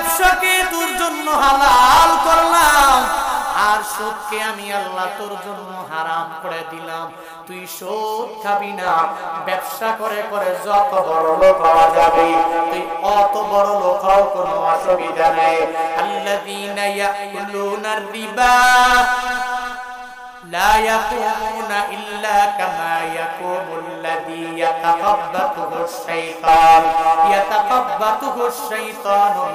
ব্যবসাকে তোর জন্য হালাল করলাম, আর সুদকে আমি আল্লাহ তোর জন্য হারাম করে দিলাম। তুই সুদ খাবি না, ব্যবসা করে করে যত বড় লোক হওয়া যাবে তুই অত বড় লোক হও, কোনো অসুবিধা নেই। আল্লাযীনা ইয়াকুলুনার রিবা لا يقومون إلا كما يقوم الذي يتخبطه الشيطان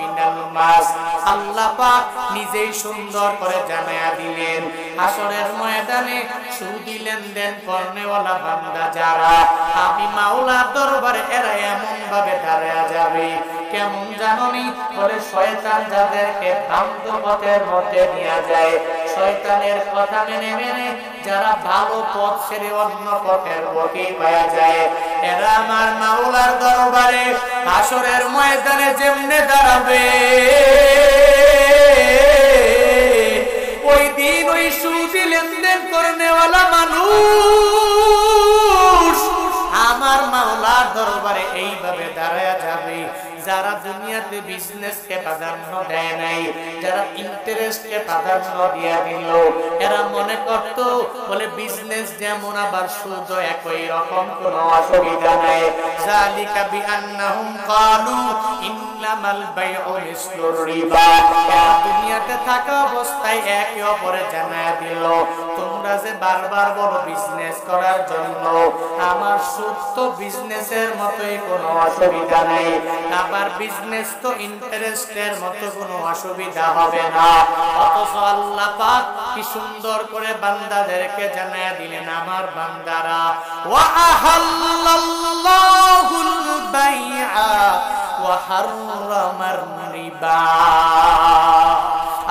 من المس। আল্লাহ পাক নিজেই সুন্দর করে জানায়া দিলেন, হাসরের ময়দানে সুদি লেনদেন করনেওয়ালা বান্দা যারা, আমি মাওলার দরবারে এরা এমন ভাবে দাঁড়ায়া যাবে কেমন জানোনি? বলে শয়তান যাদেরকে ভ্রান্ত পথের মধ্যে নিয়ে যায়, শয়তানের কথা মেনে মেনে যারা ভালো পথ ছেড়ে অন্য পথের পথে পাওয়া যায়, এরা আমার মাওলার দরবারে হাসরের ময়দানে যেমনে দাঁড়াবে, ওই দিন ওই সুদি লেনদেন করনেওয়ালা মানুষ আমার মাওলার দরবারে এইভাবে দাঁড়ায়া যাবে। যারা দুনিয়াতে বিজনেসকে প্রাধান্য দেয় নাই, যারা ইন্টারেস্টকে প্রাধান্য দিয়ে দিল, এরা মনে করত বলে বিজনেস যেমন আবার সুদ একই রকম, কোনো অসুবিধা নাই। যালিকা বিআন্নাহুম ক্বালু ইন্নামাল বাইউ মিসলুর রিবা। দুনিয়াতে থাকা অবস্থায় একে অপরে জানায়া দিল, তোমরা যে বারবার বলো বিজনেস করার জন্য, আমার সুদ তো বিজনেসের মতোই, কোনো অসুবিধা নাই। আবার বিজনেস তো ইন্টারেস্টের মতো, কোনো অসুবিধা হবে না। অথচ আল্লাহ পাক কি সুন্দর করে বান্দাদেরকে জানায়া দিলেন, আমার বান্দারা ওয়া আহাল্লাল্লাহুল বাইআ ওয়া হাররামার রিবা।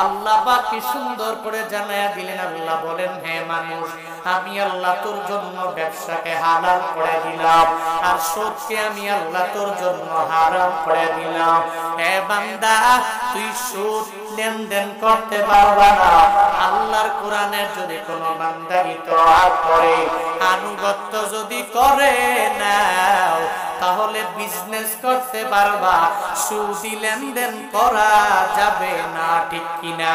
আল্লাহ পাক কি সুন্দর করে জানায়া দিলেন। আল্লাহ বলেন, হে মানুষ, আমি আল্লাহ তোর জন্য ব্যবসাকে হালাল করে দিলাম, আর সুদকে আমি আল্লাহ তোর জন্য হারাম করে দিলাম। হে বান্দা, তুই সুদ লেনদেন করতে পারবা না। আল্লাহর কোরআনের যদি কোনো বান্দা ইতআত করে, আনুগত্য যদি করে নাও, তাহলে বিজনেস করতে পারবা, সুদি লেনদেন করা যাবে না, ঠিক কিনা?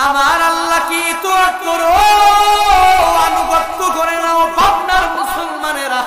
আমার আল্লাহ কি ইতআত করো, আনুগত্য করে নাও। পাবনার মুসলমানেরা,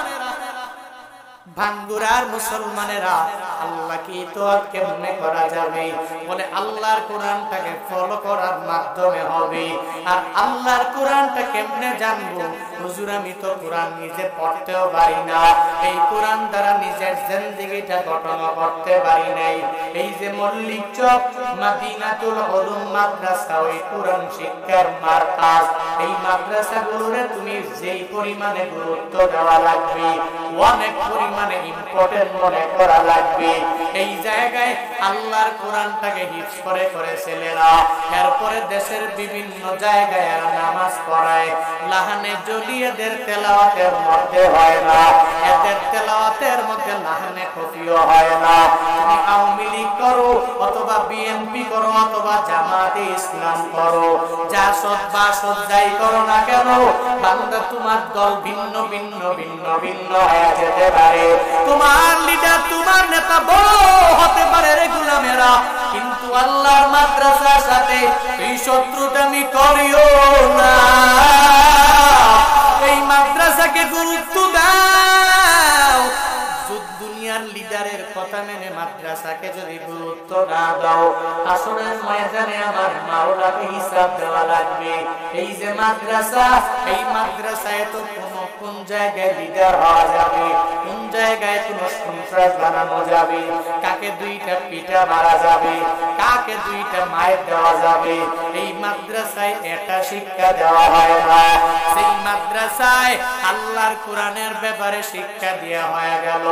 ভাঙ্গুরার মুসলমানেরা, আল্লাহ কি ইতআত কেমনে করা যাবে? বলে আল্লাহর কোরআনটাকে ফলো করার মাধ্যমে হবে। আর আল্লাহর কোরআনটা কেমনে জানবো? হুজুর, আমি তো কোরআন নিজে পড়তেও পারি না, এই কোরআন দ্বারা নিজের জিন্দেগিটা গঠন করতে পারি নাই। এই যে মল্লিক চক মাদিনাতুল উলুম মাদ্রাসা, ওই কোরআন শিক্ষার মারকাজ, এই মাদ্রাসাগুলোরে তুমি যেই পরিমাণে গুরুত্ব দেওয়া লাগবে, অনেক পরিমাণে ইম্পর্টেন্ট মনে করা লাগবে। এই জায়গায় আল্লাহর কোরআনটাকে হিফজ করে করে ছেলেরা, এরপরে দেশের বিভিন্ন জায়গায় নামাজ পড়ায়, লাহানে জলিয়াদের তেলাওয়াতের মধ্যে হয় না, এদের তেলাওয়াতের মধ্যে লাহানে কফিও হয় না। তুমি আওয়ামী লীগ করো, অথবা বিএনপি করো, অথবা জামাতে ইসলাম করো, যা সৎ বা সৎ যাই করো না কেন, বান্দা তোমার দল ভিন্ন ভিন্ন ভিন্ন ভিন্ন হয়ে যেতে পারে, তোমার লিডার তোমার নেতা বড় হতে পারে রে গোলামেরা, কিন্তু আল্লাহর মাদ্রাসার সাথে এই শত্রুতামি করিও না। এই মাদ্রাসাকে গুরুত্ব দাও। দুনিয়ার লিডারের কথা মেনে মাদ্রাসাকে যদি গুরুত্ব না দাও, আসরের ময়দানে আমার মাওলাকে হিসাব দেওয়া লাগবে। এই যে মাদ্রাসা, এই মাদ্রাসায় তো কোন জায়গায় লিডার হওয়া যাবে, কোন জায়গায় কোন সন্ত্রাস বানানো যাবে, কাকে দুইটা পিটা মারা যাবে, কাকে দুইটা মায়ের দেওয়া যাবে, এই মাদ্রাসায় এটা শিক্ষা দেওয়া হয় না। সেই মাদ্রাসায় আল্লাহর কোরআনের ব্যাপারে শিক্ষা দেওয়া হয়ে গেল।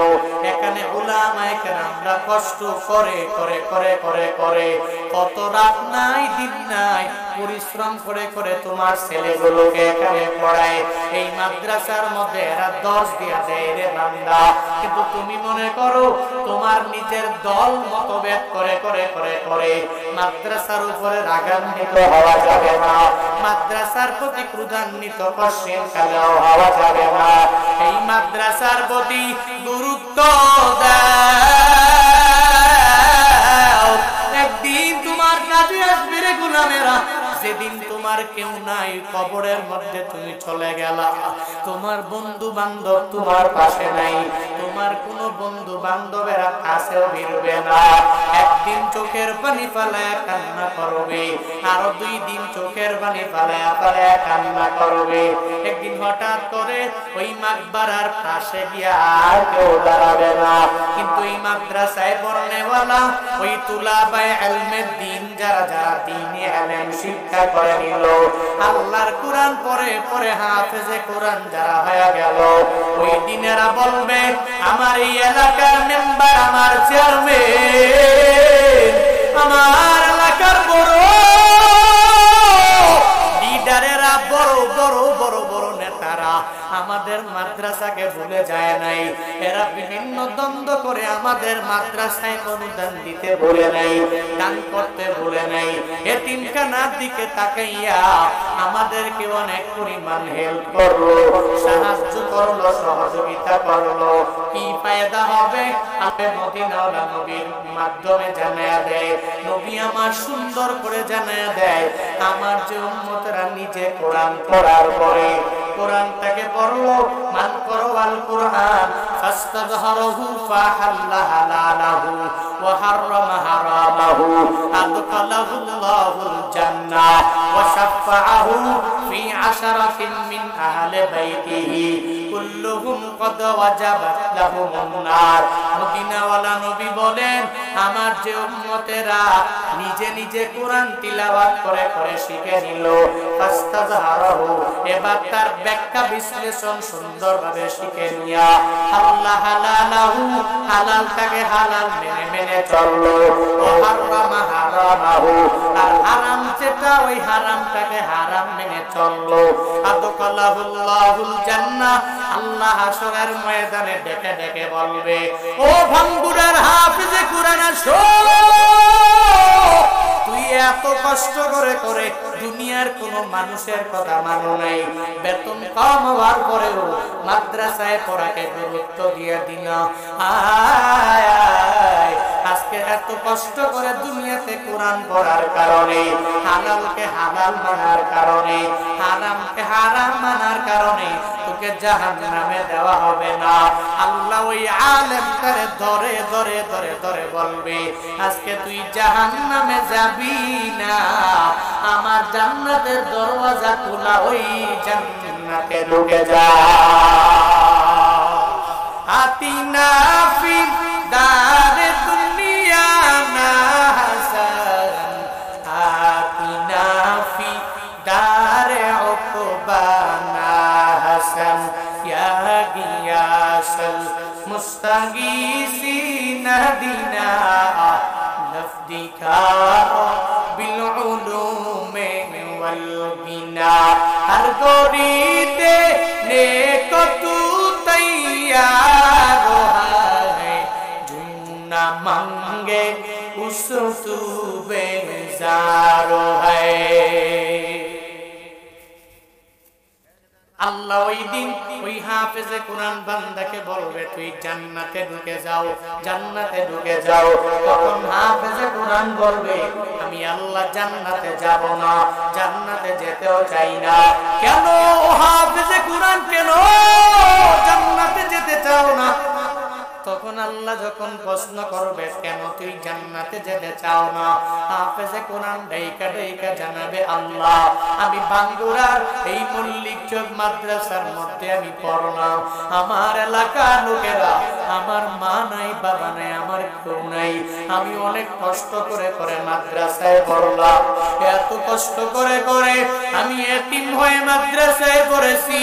এখানে উলামায়ে কেরামরা কষ্ট করে করে করে করে করে কত রাত নাই দিন নাই পরিশ্রম করে করে তোমার ছেলেগুলোকে এখানে পড়ায়, এই মাদ্রাসার মধ্যে এরা 10 দিয়া দেয় রে বান্দা। কিন্তু তুমি মনে করো তোমার নিজের দল মতভেদ করে করে করে করে মাদ্রাসার উপরে রাগান্বিত হওয়া যাবে না, মাদ্রাসার প্রতি ক্রোধান্বিত পশ্চিম কালেও হওয়া যাবে না। এই মাদ্রাসার প্রতি গুরুত্ব দাও। একদিন তোমার কাজে আসবে রে গোলামেরা, যেদিন তোমার কেউ নাই, কবরের মধ্যে তুমি চলে গেলা, তোমার বন্ধু বান্ধব তোমার পাশে নাই, তোমার কোনো বন্ধু বান্ধবেরা কাছেও ভিড়বে না। একদিন চোখের পানি ফেলায় কান্না করবে, আরো 2 দিন চোখের পানি ফেলায় ফেলায় কান্না করবে। একদিন হঠাৎ করে ওই মাকবারার পাশে গিয়া আর কেউ দাঁড়াবে না। কিন্তু এই মাদ্রাসায় পড়নেওয়ালা ওই তুলাবায়ে ইলমের দিন যারা যারা দ্বীনে ইলম শিক্ষা করে নিল, আল্লাহর কোরআন পড়ে পড়ে হাফেজে কোরআন যারা হয়ে গেল, ওই দিনেরা বলবে আমার এই এলাকার মেম্বার, আমার চেয়ারম্যান, আমার এলাকার বড় লিডারেরা, বড় বড় বড় বড় নেতারা আমাদের মাদ্রাসাকে ভুলে যায় নাই। এরা বিভিন্ন দ্বন্দ্ব করে আমাদের মাদ্রাসায় অনুদান দিতে ভুলে নাই, দান করতে ভুলে নাই। এতিমখানার দিকে তাকাইয়া আমাদেরকে অনেক পরিমাণ হেল্প করলো, সাহায্য করলো, সহযোগিতা করলো। কি ফায়দা হবে? আপনি মদিনাওয়ালা নবীর মাধ্যমে জানায়া দেয়, নবী আমার সুন্দর করে জানায়া দেয়, আমার যে উম্মতরা নিজে কোরআন পড়ার পরে কোরআনটাকে পড়লো, মান করো আল কোরআন ফাস্তাযহারহু ফাহাল্লা হালালাহু ওয়া হাররামা হারামাহু আদখালাহুল্লাহুল জান্নাহ ওয়া শাফাআহু ফি আশরাতিন মিন আহলি বাইতিহি কুল্লুহুম কদ ওয়াজাবাত লাহুমুন নার। মদিনাওয়ালা নবী বলেন, আমার যে উম্মতেরা নিজে নিজে কোরআন তিলাওয়াত করে করে শিখে নিল, ফাস্তাযহারহু, এবার তার ব্যাখ্যা বিশ্লেষণ সুন্দরভাবে শিখে নিয়া আল্লাহ হালালাহু, হালালটাকে হালাল মেনে মেনে চললো, ওয়া হারামা হারামাহু, আর হারাম যেটা ওই হারামটাকে হারাম মেনে চললো, আদখালাহুল্লাহুল জান্নাহ, আল্লাহ হাশরের ময়দানে ডেকে ডেকে বলবে, ও ভাঙ্গুরার হাফেজে কোরআন আসো, তুই এত কষ্ট করে করে দুনিয়ার কোন মানুষের কথা মানো নাই, বেতন কম হওয়ার পরেও মাদ্রাসায় পড়াকে গুরুত্ব দিয়ে দিল। আজকে এত কষ্ট করে দুনিয়াতে কোরআন পড়ার কারণে, হালালকে হালাল মানার কারণে, হারামকে হারাম মানার কারণে তোকে জাহান্নামে দেওয়া হবে না। আল্লাহ ওই আলেমটারে ধরে ধরে ধরে ধরে বলবে, আজকে তুই জাহান্নামে যাবি না, আমার জান্নাতের দরওয়াজা খোলা, ওই জান্নাতে ঢুকে যা। আতিনা ফি দারে দুনিয়া না হাসান, আতিনা ফি দারে উকবা না হাসান, ইয়া গিয়াসুল মুস্তাগীসিন দিনা নফদিকা বিল উলুমে ওয়াল বিনা, হর গরিতে নেক তু तैयार है, जो ना मांगे उसको तू बेजार है। আল্লাহ ওই দিন ওই হাফেজে কোরআন বান্দাকে বলবে, তুই জান্নাতে ঢুকে যাও, জান্নাতে ঢুকে যাও। তখন হাফেজে কোরআন বলবে, আমি আল্লাহ জান্নাতে যাব না, জান্নাতে যেতেও চাই না। কেন হাফেজে কোরআন, কেন জান্নাতে যেতে চাও না? তখন আল্লাহ যখন প্রশ্ন করবে, কেন তুই জান্নাতে যেতে চাও না, হাফেজে কোরআন ডাইকা ডাইকা জানাবে, আল্লাহ আমি বাঙ্গুরার এই মল্লিক চক মাদ্রাসার মধ্যে আমি পড়লাম, আমার এলাকার লোকেরা, আমার মা নাই, বাবা নাই, আমার কেউ নাই, আমি অনেক কষ্ট করে করে মাদ্রাসায় পড়লাম, এত কষ্ট করে করে আমি এতিম হয়ে মাদ্রাসায় পড়েছি,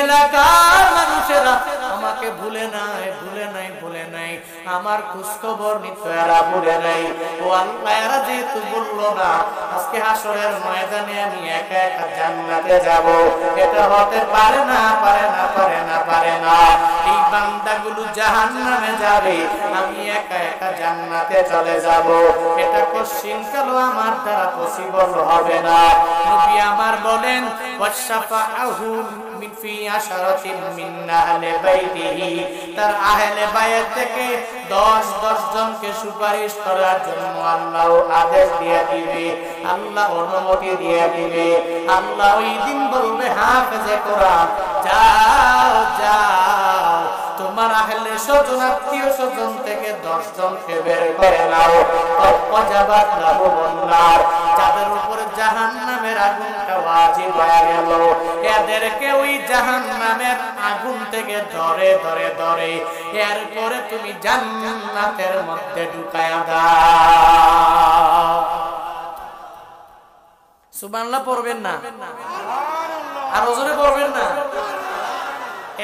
এলাকার মানুষেরা আমাকে ভুলে নাই, ভুলে নাই, ভুলে নাই। আমার খোঁজখবর নিতে এরা বলে নাই। ও আল্লাহ, এরা যেহেতু বললো না আজকে হাসরের ময়দানে আমি একা একা জান্নাতে যাব, এটা হতে পারে না, পারে না, পারে না, পারে না। এই বান্দাগুলো জাহান্নামে যাবে, আমি একা একা জান্নাতে চলে যাব, এটা কোশ্চিনকালও আমার দ্বারা পসিবল হবে না। নবী আমার বলেন ওয়াশফাআহু মিন ফি আশরাতিন মিন আহলি বাইতিহি, তার আহলে বাইত থেকে 10 জনকে সুপারিশ করার জন্য আল্লাহ আদেশ দিয়ে দিবে, আল্লাহ অনুমতি দিয়ে দিবে। আল্লাহ ওই দিন বলবে হাফেজে কোরআন যাও যাও, তোমার আহলে স্বজন আত্মীয় স্বজন থেকে 10 জনকে বের করে নাও। ওয়াজাবাত লাহুমুন নার, যাদের উপরে জাহান্নামের আগুনটা ওয়াজিব হয়ে গেল, এদেরকে ওই জাহান্নামের আগুন থেকে ধরে ধরে ধরে এরপরে তুমি জান্নাতের মধ্যে ঢুকায়া দাও। সুবহানাল্লাহ পড়বেন না? আর ওজনে পড়বেন না?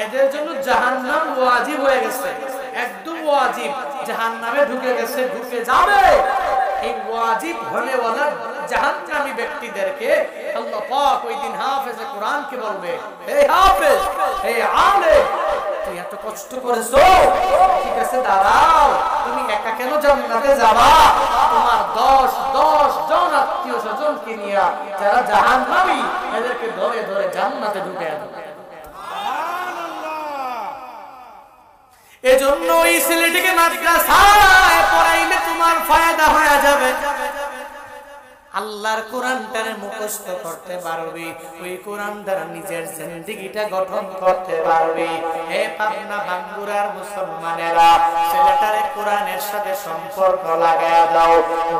এদের জন্য জাহান্নাম ওয়াজিব হয়ে গেছে, একদম ওয়াজিব, জাহান্নামে ঢুকে গেছে, ঢুকে যাবে। এই ওয়াজিব হলে ওয়ালা জাহান্নামী ব্যক্তিদেরকে আল্লাহ পাক ওই দিন হাফেজে কোরআনকে বলবে, হে হাফেজ, হে আলেম, তুই এত কষ্ট করেছো, ঠিক আছে দাঁড়াও, তুমি একা কেন জান্নাতে যাবা? তোমার 10 জন আত্মীয় স্বজনকে নিয়ে যারা জাহান্নামী, এদেরকে ধরে ধরে জান্নাতে ঢুকে দেবে। এজন্য এই ছেলেটিকে মাদ্রাসায় পড়াইলে তোমার ফায়দা হয়ে যাবে। আল্লাহর কোরআনটারে মুখস্থ করতে পারবে, ওই কোরআন দ্বারা নিজের জিন্দেগিটা গঠন করতে পারবে। হে পাবনা বাঙ্গুরার মুসলমানেরা, ছেলেটারে কোরআনের সাথে সম্পর্ক লাগায়া দাও।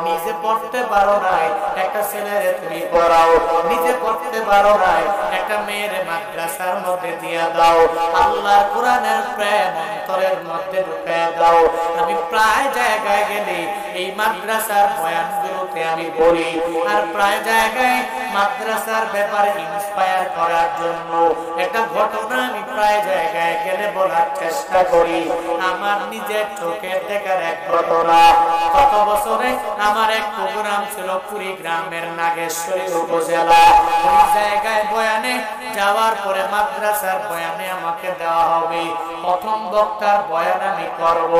নিজে পড়তে পারো নাই, একটা ছেলেরে তুমি পড়াও। নিজে পড়তে পারো নাই, একটা মেয়ের মাদ্রাসার মধ্যে দিয়া দাও। আল্লাহর কোরআনের প্রেম অন্তরের মধ্যে ঢুকায়া দাও। আমি প্রায় জায়গায় গেলে এই মাদ্রাসার বয়ানগুলোতে আমি বলি, আর প্রায় জায়গায় মাদ্রাসার ব্যাপারে ইন্সপায়ার করার জন্য একটা ঘটনা আমি প্রায় জায়গায় গেলে বলার চেষ্টা করি। আমার নিজের চোখের দেখার এক ঘটনা। গত বছরে আমার এক প্রোগ্রাম ছিল কুড়িগ্রামের নাগেশ্বরী উপজেলা। ওই জায়গায় বয়ানে যাওয়ার পরে মাদ্রাসার বয়ানে আমাকে দেওয়া হবে, প্রথম বক্তার বয়ান আমি করব।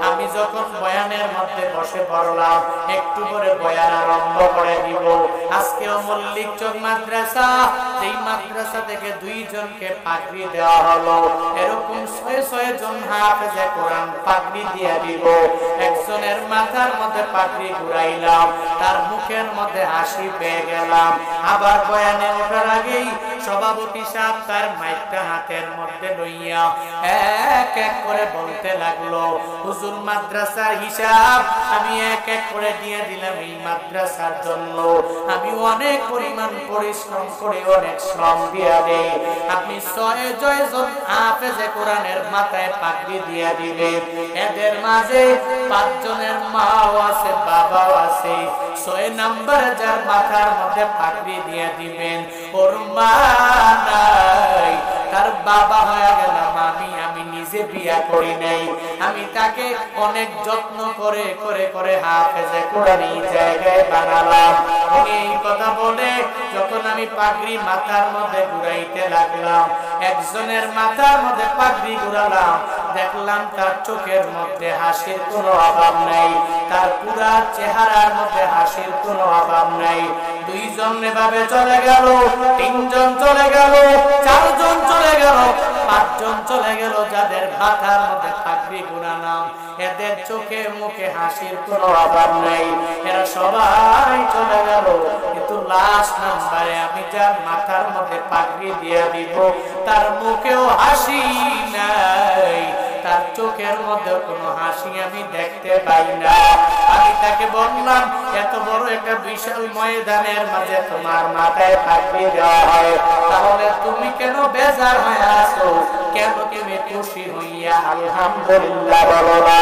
আমি যখন বয়ানের মধ্যে বসে পড়লাম, একটু করে বয়ান আরম্ভ করে দিব। আজকেও মল্লিক চক মাদ্রাসা, এই মাদ্রাসা থেকে 2 জনকে পাগড়ি দেওয়া হলো। এরকম 6 জন হাফেজে কোরআন পাগড়ি দিয়ে দিব। একজনের মাথার মধ্যে পাগড়ি ঘুরাইলাম, তার মুখের মধ্যে হাসি পেয়ে গেলাম। আবার বয়ানে ওঠার আগেই সভাপতি সাহেব তার মাইকটা হাতের মধ্যে লইয়া এক এক করে বলতে লাগলো, হুজুর মাদ্রাসার হিসাব আমি এক এক করে দিয়ে দিলাম এই মাদ্রাসার জন্য। আমি অনেক পরিমাণ পরিশ্রম করে অনেক শ্রম দিয়ে দেই। আপনি 6 জন হাফেজে কোরআনের মাথায় পাগড়ি দিয়ে দিলেন। এদের মাঝে 5 জনের মাও আছে, বাবাও আছে। 6 নাম্বার যার মাথার মধ্যে পাগড়ি দিয়ে দিবেন, ওর মা নাই, তার বাবা হয়ে গেলাম আমি। আমি নিজে বিয়া করি নাই, আমি তাকে অনেক যত্ন করে করে করে হাফেজে কোরআন এই জায়গায় বানালাম। এই কথা বলে যখন আমি পাগড়ি মাথার মধ্যে ঘুরাইতে লাগলাম, একজনের মাথার মধ্যে পাগড়ি ঘুরালাম, দেখলাম তার চোখের মধ্যে হাসির কোনো অভাব নাই, তার পুরা চেহারার মধ্যে হাসির কোনো অভাব নাই। 2 জন এভাবে চলে গেল, 3 জন চলে গেল, 4 জন চলে গেল, 5 জন চলে গেল। যাদের মাথার মধ্যে পাগড়ি ঘুরালাম, এদের চোখে মুখে হাসির কোনো অভাব নাই, এরা সবাই চলে গেল। কিন্তু লাস্ট নাম্বারে আমি যার মাথার মধ্যে পাগড়ি দিয়ে দিব, তার মুখেও হাসি নাই, তার চোখের মধ্যে কোনো হাসি আমি দেখতে পাই না। আমি তাকে বললাম, এত বড় একটা বিশাল ময়দানের মাঝে তোমার মাথায় পাগড়ি দেওয়া হয়, তাহলে তুমি কেন বেজার হয়ে আছো? কেন তুমি খুশি হইয়া আলহামদুলিল্লাহ বলো না?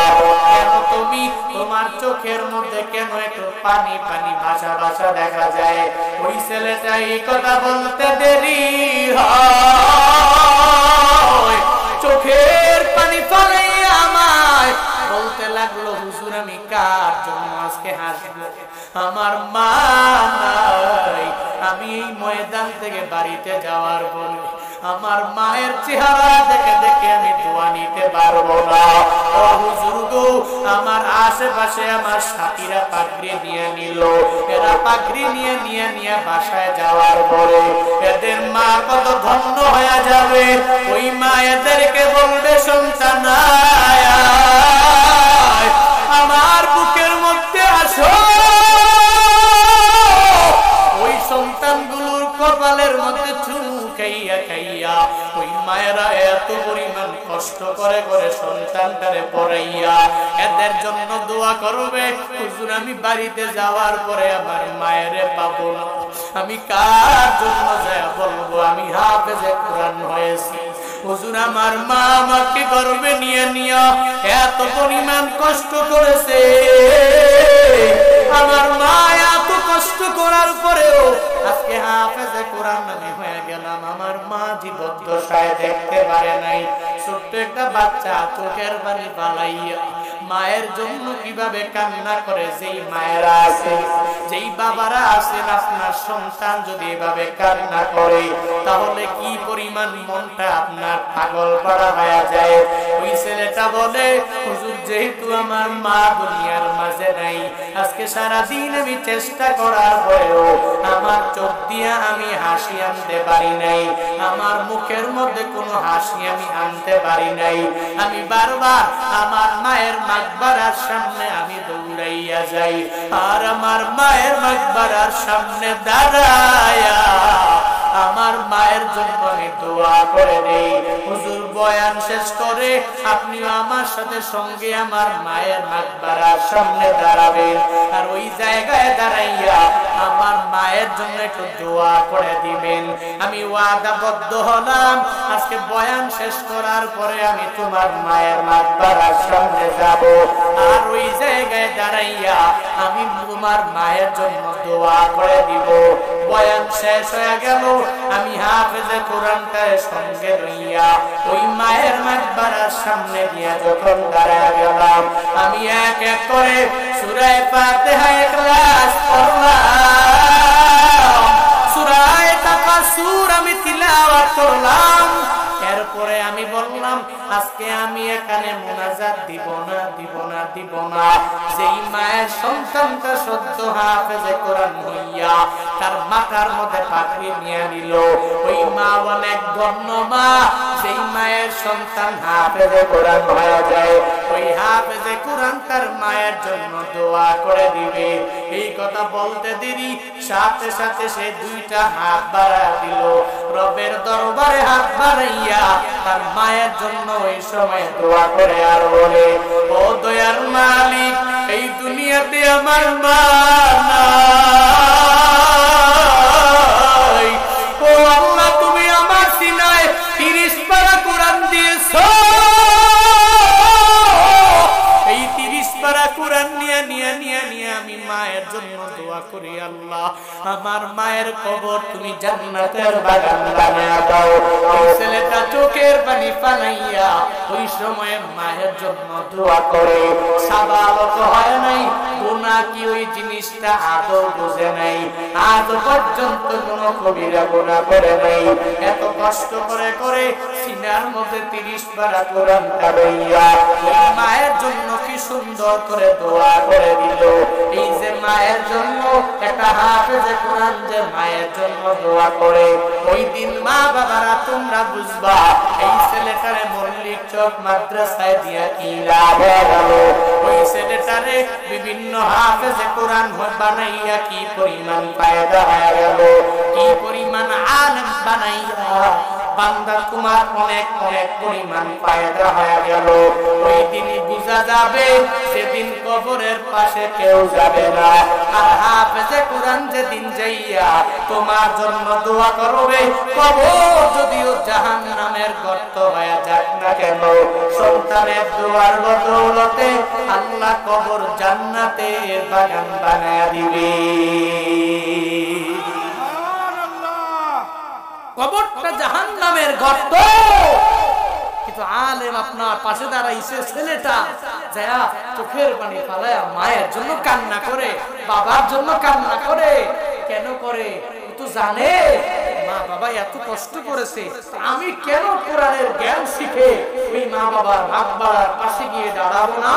কেন তুমি তোমার চোখের মধ্যে কেন একটু পানি পানি ভাষা ভাষা দেখা যায়? ওই ছেলেটা এই কথা বলতে দেরি হয়, চোখের পানি ফেলে আমায় বলতে লাগলো হুজুর আমি কার জন্য আজকে হাসবো? আমার মা নাই। আমি এই ময়দান থেকে বাড়িতে যাওয়ার পরে আমার মায়ের চেহারা দেখে দেখে আমি দোয়া নিতে পারবো না। ও হুজুর গো, আমার আশেপাশে আমার সাথীরা পাগড়ি নিয়ে নিল। এরা পাগড়ি নিয়ে বাসায় যাওয়ার পরে এদের মা কত ধন্য হয়ে যাবে। ওই মা এদেরকে বলবে সন্তান আমার বুকের মধ্যে আসো। ওই সন্তানগুলোর কপালের মধ্যে চুমু খাইয়া খাইয়া ওই মায়েরা এত পরিমাণ কষ্ট করে করে সন্তানটারে পড়াইয়া এদের জন্য দোয়া করবে। হুজুর আমি বাড়িতে যাওয়ার পরে আমার মায়েরে পাবো না, আমি কার জন্য যায় বলবো আমি হাফেজে কোরআন হয়েছি? হুজুর আমার মা আমাকে গর্বে নিয়ে এত পরিমাণ কষ্ট করেছে। আমার মা এত কষ্ট করার পরেও আজকে হাফেজে কোরআন আমি হয়ে গেলাম। আমার মা জীবদ্দশায় দেখতে পারে নাই। ছোট্ট একটা বাচ্চা চোখের পানি পালাইয়া মায়ের জন্য কিভাবে কান্না করে। যেই মায়েরা আছে, যেই বাবারা আছেন, আপনার সন্তান যদি এভাবে কান্না করে তাহলে কি পরিমাণ মনটা আপনার পাগল করা হয়ে যায়। ওই ছেলেটা বলে হুজুর যেহেতু আমার মা দুনিয়ার মাঝে নাই, আজকে সারাদিন আমি চেষ্টা করার পরেও আমার চোখ দিয়ে আমি হাসি আনতে পারি নাই, আমার মুখের মধ্যে কোনো হাসি আমি আনতে পারি নাই। আমি বারবার আমার মায়ের মাকবারার সামনে আমি দৌড়াইয়া যাই আর আমার মায়ের মাকবারার সামনে দাঁড়ায়া আমার মায়ের জন্য আমি দোয়া করে দেই। হুজুর বয়ান শেষ করে আপনিও আমার সাথে সঙ্গে আমার মায়ের মাকবারার সামনে দাঁড়াবেন আর ওই জায়গায় দাঁড়াইয়া আমার মায়ের জন্য একটু দোয়া করে দিবেন। আমি ওয়াদাবদ্ধ হলাম আজকে বয়ান শেষ করার পরে আমি তোমার মায়ের মাকবারার সামনে যাব আর ওই জায়গায় দাঁড়াইয়া আমি তোমার মায়ের জন্য দোয়া করে দিব। বয়ান শেষ হয়ে গেল, আমি হাফেজে কোরআনটার সঙ্গে লইয়া ওই মায়ের মাকবারার সামনে গিয়া যখন দাঁড়ায় গেলাম, আমি এক এক করে সূরা ফাতিহা ইখলাস পড়লাম, সূরা তাকাসুর আমি তিলাওয়াত করলাম। এরপরে আমি বললাম আজকে আমি এখানে মুনাজাত দিব না। যেই মায়ের সন্তানটা সদ্য হাফেজে কোরআন হইয়া তার মাথার মধ্যে পাগড়ি নিয়ে নিল, ওই মা অনেক ধন্য মা। যেই মায়ের সন্তান হাফেজে কোরআন হয়ে যায় ওই হাফেজে কোরআন তার মায়ের জন্য দোয়া করে দিবে। এই কথা বলতে দেরি সাথে সাথে সে দুইটা হাত বাড়ায় দিল, রবের দরবারে হাত বাড়াইয়া তার মায়ের জন্য ওই সময় দোয়া করে আর বলে, ও দয়ার মালিক এই দুনিয়াতে আমার মা নাই, ও আল্লাহ তুমি আমার সিনায় 30 পারা কোরআন দিয়েছো। এই 30 পারা কোরআন নিয়ে আমি মায়ের জন্য দোয়া করি, আল্লাহ আমার মায়ের কবর তুমি জান্নাতের বাগান বানায়া দাও। ওই ছেলেটা চোখের পানি ফালাইয়া ওই সময় মায়ের জন্য দোয়া করে। সাবালত হয় নাই, গুনাহ কি ওই জিনিসটা আদৌ বুঝে নাই, আজ পর্যন্ত কোনো কবিরা গুনাহ করে নাই। এত কষ্ট করে করে সিনার মধ্যে 30 পারা কোরআন কাটাইয়া মায়ের জন্য কি সুন্দর করে দোয়া করে দিল। এই যে মায়ের জন্য একটা হাফেজে কোরআন যে মায়ের জন্য দোয়া করে, ওই দিন মা বাবারা তোমরা বুঝবা এই ছেলেটারে মল্লিক চক মাদ্রাসায় দিয়া কি লাভ হলো। ওই ছেলেটারে বিভিন্ন হাফেজে কোরআন বানাইয়া কি পরিমাণ ফায়দা হয়ে গেল, কি পরিমাণ আলেম বানাইয়া বান্দা তোমার অনেক অনেক পরিমাণ ফায়দা হয়ে গেল। ওই দিনই বুঝা যাবে সেদিন কবরের পাশে কেউ যাবে না। আর হাফেজে কোরআন যেদিন যাইয়া তোমার জন্য দোয়া করবে, কবর যদিও জাহান্নামের গর্ত হয়ে যাক না কেন, সন্তানের দোয়ার বদৌলতে আল্লাহ কবর জান্নাতের বাগান বানায়া দিবে। কবরটা জাহান্নামের গর্ত, কিন্তু আলেম আপনার পাশে দাঁড়াইছে ছেলেটা যায়া চোখের পানি ফালায়া মায়ের জন্য কান্না করে, বাবার জন্য কান্না করে। কেন করে? তো জানে মা বাবা এত কষ্ট করেছে, আমি কেন কোরআনের জ্ঞান শিখে ওই মা বাবার মাকবারার পাশে গিয়ে দাঁড়াবো না?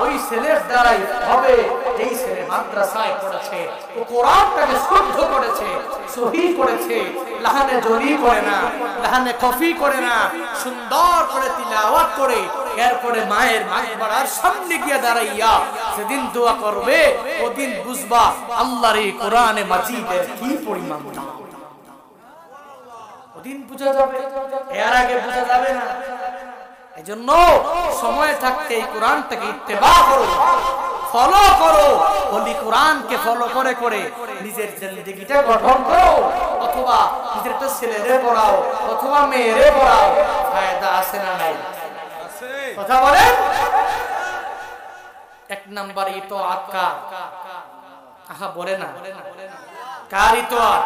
ওই ছেলের দ্বারাই হবে। এই ছেলে মাদ্রাসায় পড়েছে, ও কোরআনটাকে শুদ্ধ করেছে, সহিহ করেছে, লাহানে জরি করে না, লাহানে কফি করে না, সুন্দর করে তিলাওয়াত করে এরপরে মায়ের মাকবারার সামনে গিয়ে দাঁড়াইয়া সেদিন দোয়া করবে, ওদিন বুঝবা আল্লাহর এই কোরআনে মাজিদের কি পরিমাণ দাম। ওদিন বুঝা যাবে, এর আগে বুঝা যাবে না। এজন্য সময় থাকতে এই কোরআনটাকে ইত্তেবা করো, ফলো করো। ওই কোরআনকে ফলো করে করে নিজের জিন্দেগিটা গঠন করো, অথবা নিজের ছেলেরে পড়াও অথবা মেয়েরে পড়াও। ফায়দা আছে না নাই? কথা বলেন। এক নাম্বার ইতাআত কার? আহা বলে না কার ইতাআত?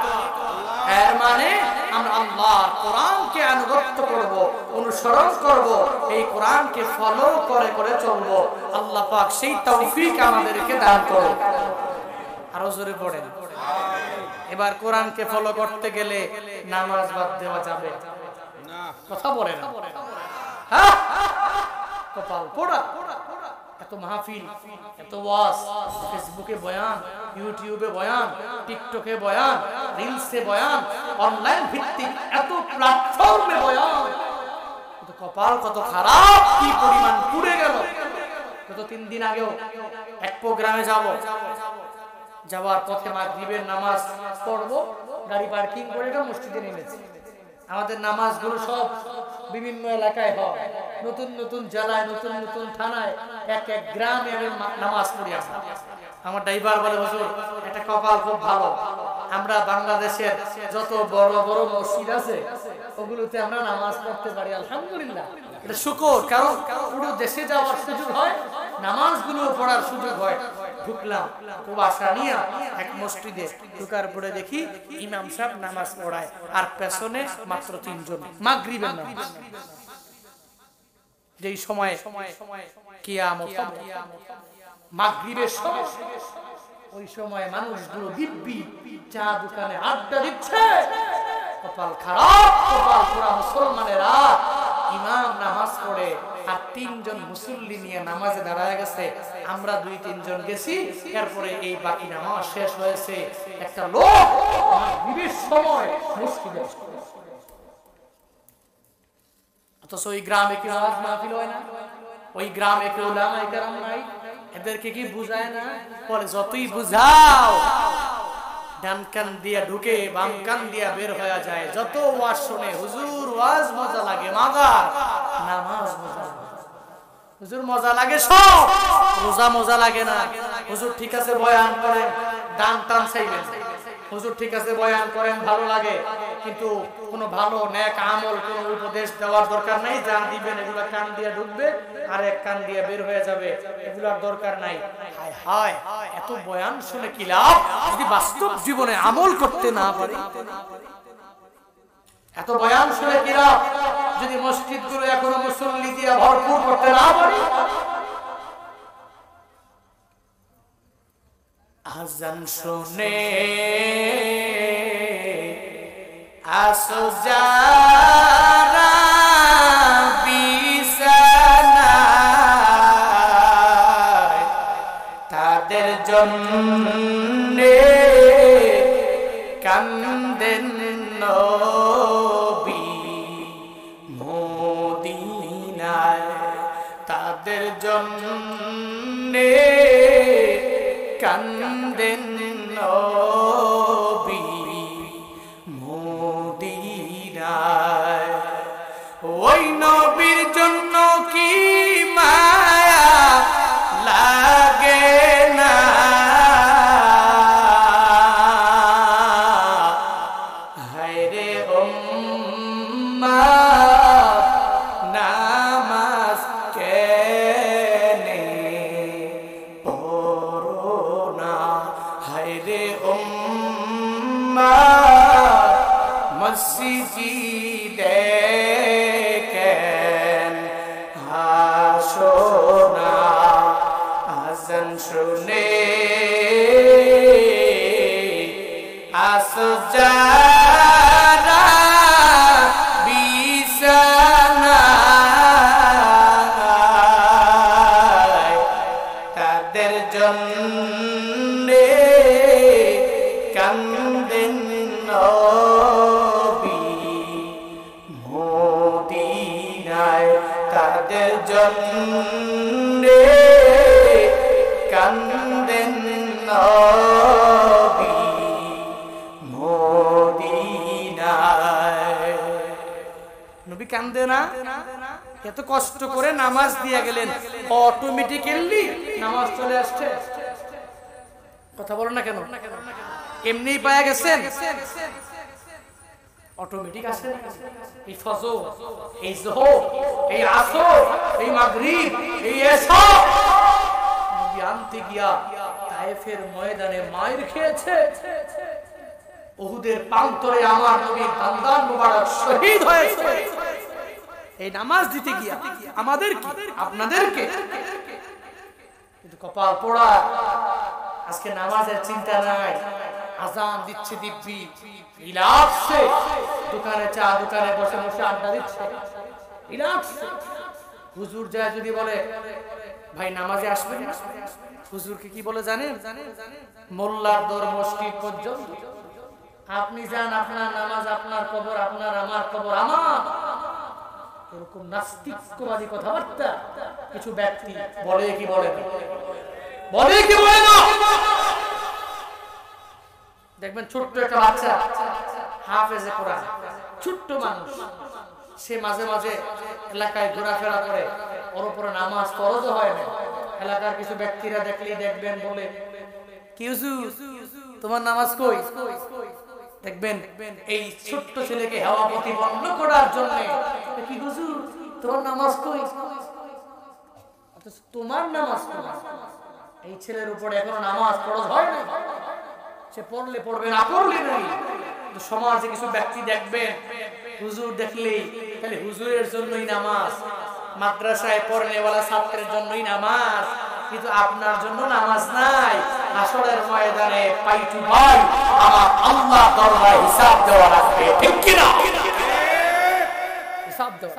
এর মানে আমরা আল্লাহর কোরআনকে আনুগত্য করব, অনুসরণ করব, এই কোরআনকে ফলো করে করে চলব। আল্লাহ পাক সেই তৌফিক আমাদেরকে দান করুন। আরো জোরে পড়েন। এবার কোরআনকে ফলো করতে গেলে নামাজ বাদ দেওয়া যাবে না। কথা বলে না। হ্যাঁ, কপাল পোড়া। এত মাহফিল, এত ওয়াজ, ফেসবুকে বয়ান, ইউটিউবে বয়ান, টিকটকে বয়ান, রিলসে বয়ান, অনলাইন ভিত্তিক এত প্ল্যাটফর্মে বয়ান। কপাল কত খারাপ, কি পরিমাণ পুড়ে গেল। গত 3 দিন আগেও এক প্রোগ্রামে যাওয়ার পথে মাগরিবের নামাজ পড়বো, গাড়ি পার্কিং করে মসজিদে নেমেছি। আমাদের নামাজগুলো সব বিভিন্ন এলাকায় হয়, নতুন নতুন জেলায়, নতুন নতুন থানায়, এক এক গ্রামে আমি নামাজ পড়ি আসি। আমার ড্রাইভার বলে, হুজুর এটা কপাল খুব ভালো, আমরা বাংলাদেশের যত বড় বড় মসজিদ আছে ওগুলোতে আমরা নামাজ পড়তে পারি। আলহামদুলিল্লাহ, এটা শুকর। কারণ পুরো দেশে যাওয়ার সুযোগ হয়, নামাজগুলো পড়ার সুযোগ হয়। ঢুকলাম খুব আশা নিয়ে এক মসজিদে, ঢুকার পরে দেখি ইমাম সাহেব নামাজ পড়ায় আর পেছনে মাত্র 3 জন। মাগরিবের নামাজ, যেই সময় কিয়ামত হবে, মাগরিবের সময়, ওই সময় মানুষগুলো দিব্যি চা দোকানে আড্ডা দিচ্ছে। কপাল খারাপ, কপাল পুরা মুসলমানেরা। ইমাম নামাজ পড়ে আর 3 জন মুসল্লি নিয়ে নামাজে দাঁড়ায় গেছে, আমরা 2-3 জন গেছি। এরপরে এই বাকি নামাজ শেষ হয়েছে, একটা লোক মাগরিবের সময় মসজিদে। অথচ ওই গ্রামে কি নামাজ মাহফিল হয় না? ওই গ্রামে কেউ উলামায়ে কেরাম নাই? এদেরকে কি বুঝায় না? বলে যতই বুঝাও, ডান কান দিয়া ঢুকে বাম কান দিয়া বের হয়ে যায়। যত ওয়াজ শুনে, হুজুর ওয়াজ মজা লাগে, মাগার নামাজ মজা লাগে। হুজুর মজা লাগে সব, রোজা মজা লাগে না। হুজুর ঠিক আছে বয়ান করেন, দান টান চাইবেন। হুজুর ঠিক আছে বয়ান করেন, ভালো লাগে, কিন্তু কোনো ভালো নেক আমল, কোনো উপদেশ দেওয়ার দরকার নাই। যা দিবেন এগুলা কান দিয়ে ঢুকবে আর এক কান দিয়ে বের হয়ে যাবে, এগুলার দরকার নাই। হায় হায়, এত বয়ান শুনে কি লাভ যদি বাস্তব জীবনে আমল করতে না পারি? এত বয়ান শুনে কি লাভ যদি মসজিদগুলো এখনো মুসল্লি দিয়ে ভরপুর করতে না পারি? আজান শুনে আসো যারা বিছানায়, তাদের জন্যে কান্দেন নবী মদিনায়, তাদের জন্যে কান্দেন নবী মদিনায়। ওই নবীর জন্য কি মায়া লাগে না? হায়রে উম্মাত নামাজ কেনে পড়ো না? হায়রে উম্মাত মসজিদে কেন শুনে আসো যারা বিছানায় তাদের জন্যে কান্দেন নবী মদিনায় তাদের জন্যে কান্দেন নবী মদিনায়। নবী কান্দে না? এত কষ্ট করে নামাজ দিয়ে গেলেন, অটোমেটিক্যালি নামাজ চলে আসছে। কথা বলো না কেন? এমনি পায়া গেছেন, অটোমেটিক আসে। এই ফজর, এই যোহর, এই আসর, এই মাগরিব, এই এশা নবী আনতে গিয়া তায়েফের ময়দানে মাইর খেয়েছে। উহুদের প্রান্তরে আমার নবীর দান্দান মুবারক শহীদ হয়েছে এই নামাজ দিতে গিয়া। আমাদের কি, আপনাদেরকে? কিন্তু কপাল পোড়া, আজকে নামাজের চিন্তা নাই। আজান দিচ্ছে দিব্যি, রিল্যাক্সে দোকানে চা দোকানে বসে বসে আড্ডা দিচ্ছে রিল্যাক্সে। হুজুর যায় যদি বলে ভাই নামাজে আসবেন না, হুজুরকে কি বলে জানেন? মোল্লার দর মসজিদ পর্যন্ত। আপনি যান, আপনার নামাজ আপনার কবর, আপনার আমার কবর আমার। এরকম নাস্তিকবাদী কথাবার্তা কিছু ব্যক্তি বলে কি বলে না, বলে কি বলে না। দেখবেন ছোট্ট একটা বাচ্চা হাফেজে কোরআন, ছোট্ট মানুষ, সে মাঝে মাঝে এলাকায় ঘোরাফেরা করে, ওর উপরে নামাজ ফরজ হয় না। এলাকার কিছু ব্যক্তিরা দেখলেই দেখবেন বলে কি হুজুর তোমার নামাজ কই? দেখবেন এই ছোট্ট ছেলেকে হেওয়া প্রতিপন্ন করার জন্য কি হুজুর তোমার নামাজ কই? তোমার নামাজ কই? এই ছেলের উপরে এখনো নামাজ ফরজ হয় না। সে পড়লে পড়বে, না পড়লে নাই। সমাজে কিছু ব্যক্তি দেখবেন হুজুর দেখলেই খালি হুজুরের জন্যই নামাজ, মাদ্রাসায় পড়নেওয়ালা ছাত্রের জন্যই নামাজ, কিন্তু আপনার জন্য নামাজ নাই। হাসরের ময়দানে পাইটু ভাই আমার আল্লাহ দরবারে হিসাব দেওয়া লাগবে, ঠিক কি না? হিসাব দাও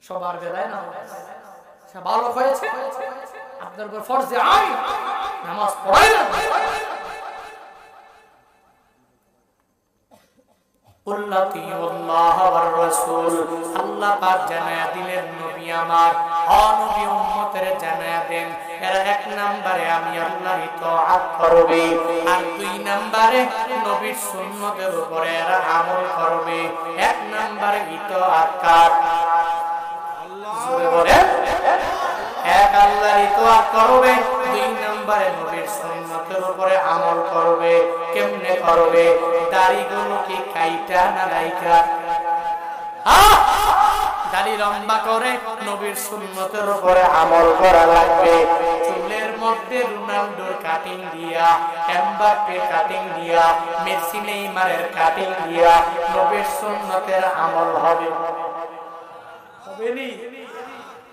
সবার বেলায় নামাজ। সে ভালো হয়েছে, আপনার উপর ফরজে আইন নামাজ পড়াই না। আল্লাহ পাক জানায়া দিলেন নবী আমার, নবী উম্মতের জানায়া দেন এরা এক নম্বরে আমি আল্লাহর ইতাআত করবে, আর দুই নম্বরে নবীর সুন্নতের উপরে এরা আমল করবে। এক নম্বরে ইতাআত কার? জোরে বলে, এক আল্লাহর ইতাআত করবে, দুই নম্বরে নবীর সুন্নতের উপরে আমল করবে। কেমনে করবে? দাড়িগুলো কি কাইটা না রাইখা? দাড়ি লম্বা করে নবীর সুন্নতের উপরে আমল করা লাগবে। চুলের মধ্যে রোনাল্ডোর কাটিং দিয়া, এমবাপ্পের কাটিং দিয়া, মেসি নেইমারের কাটিং দিয়া নবীর সুন্নতের আমল হবে। হবে নি?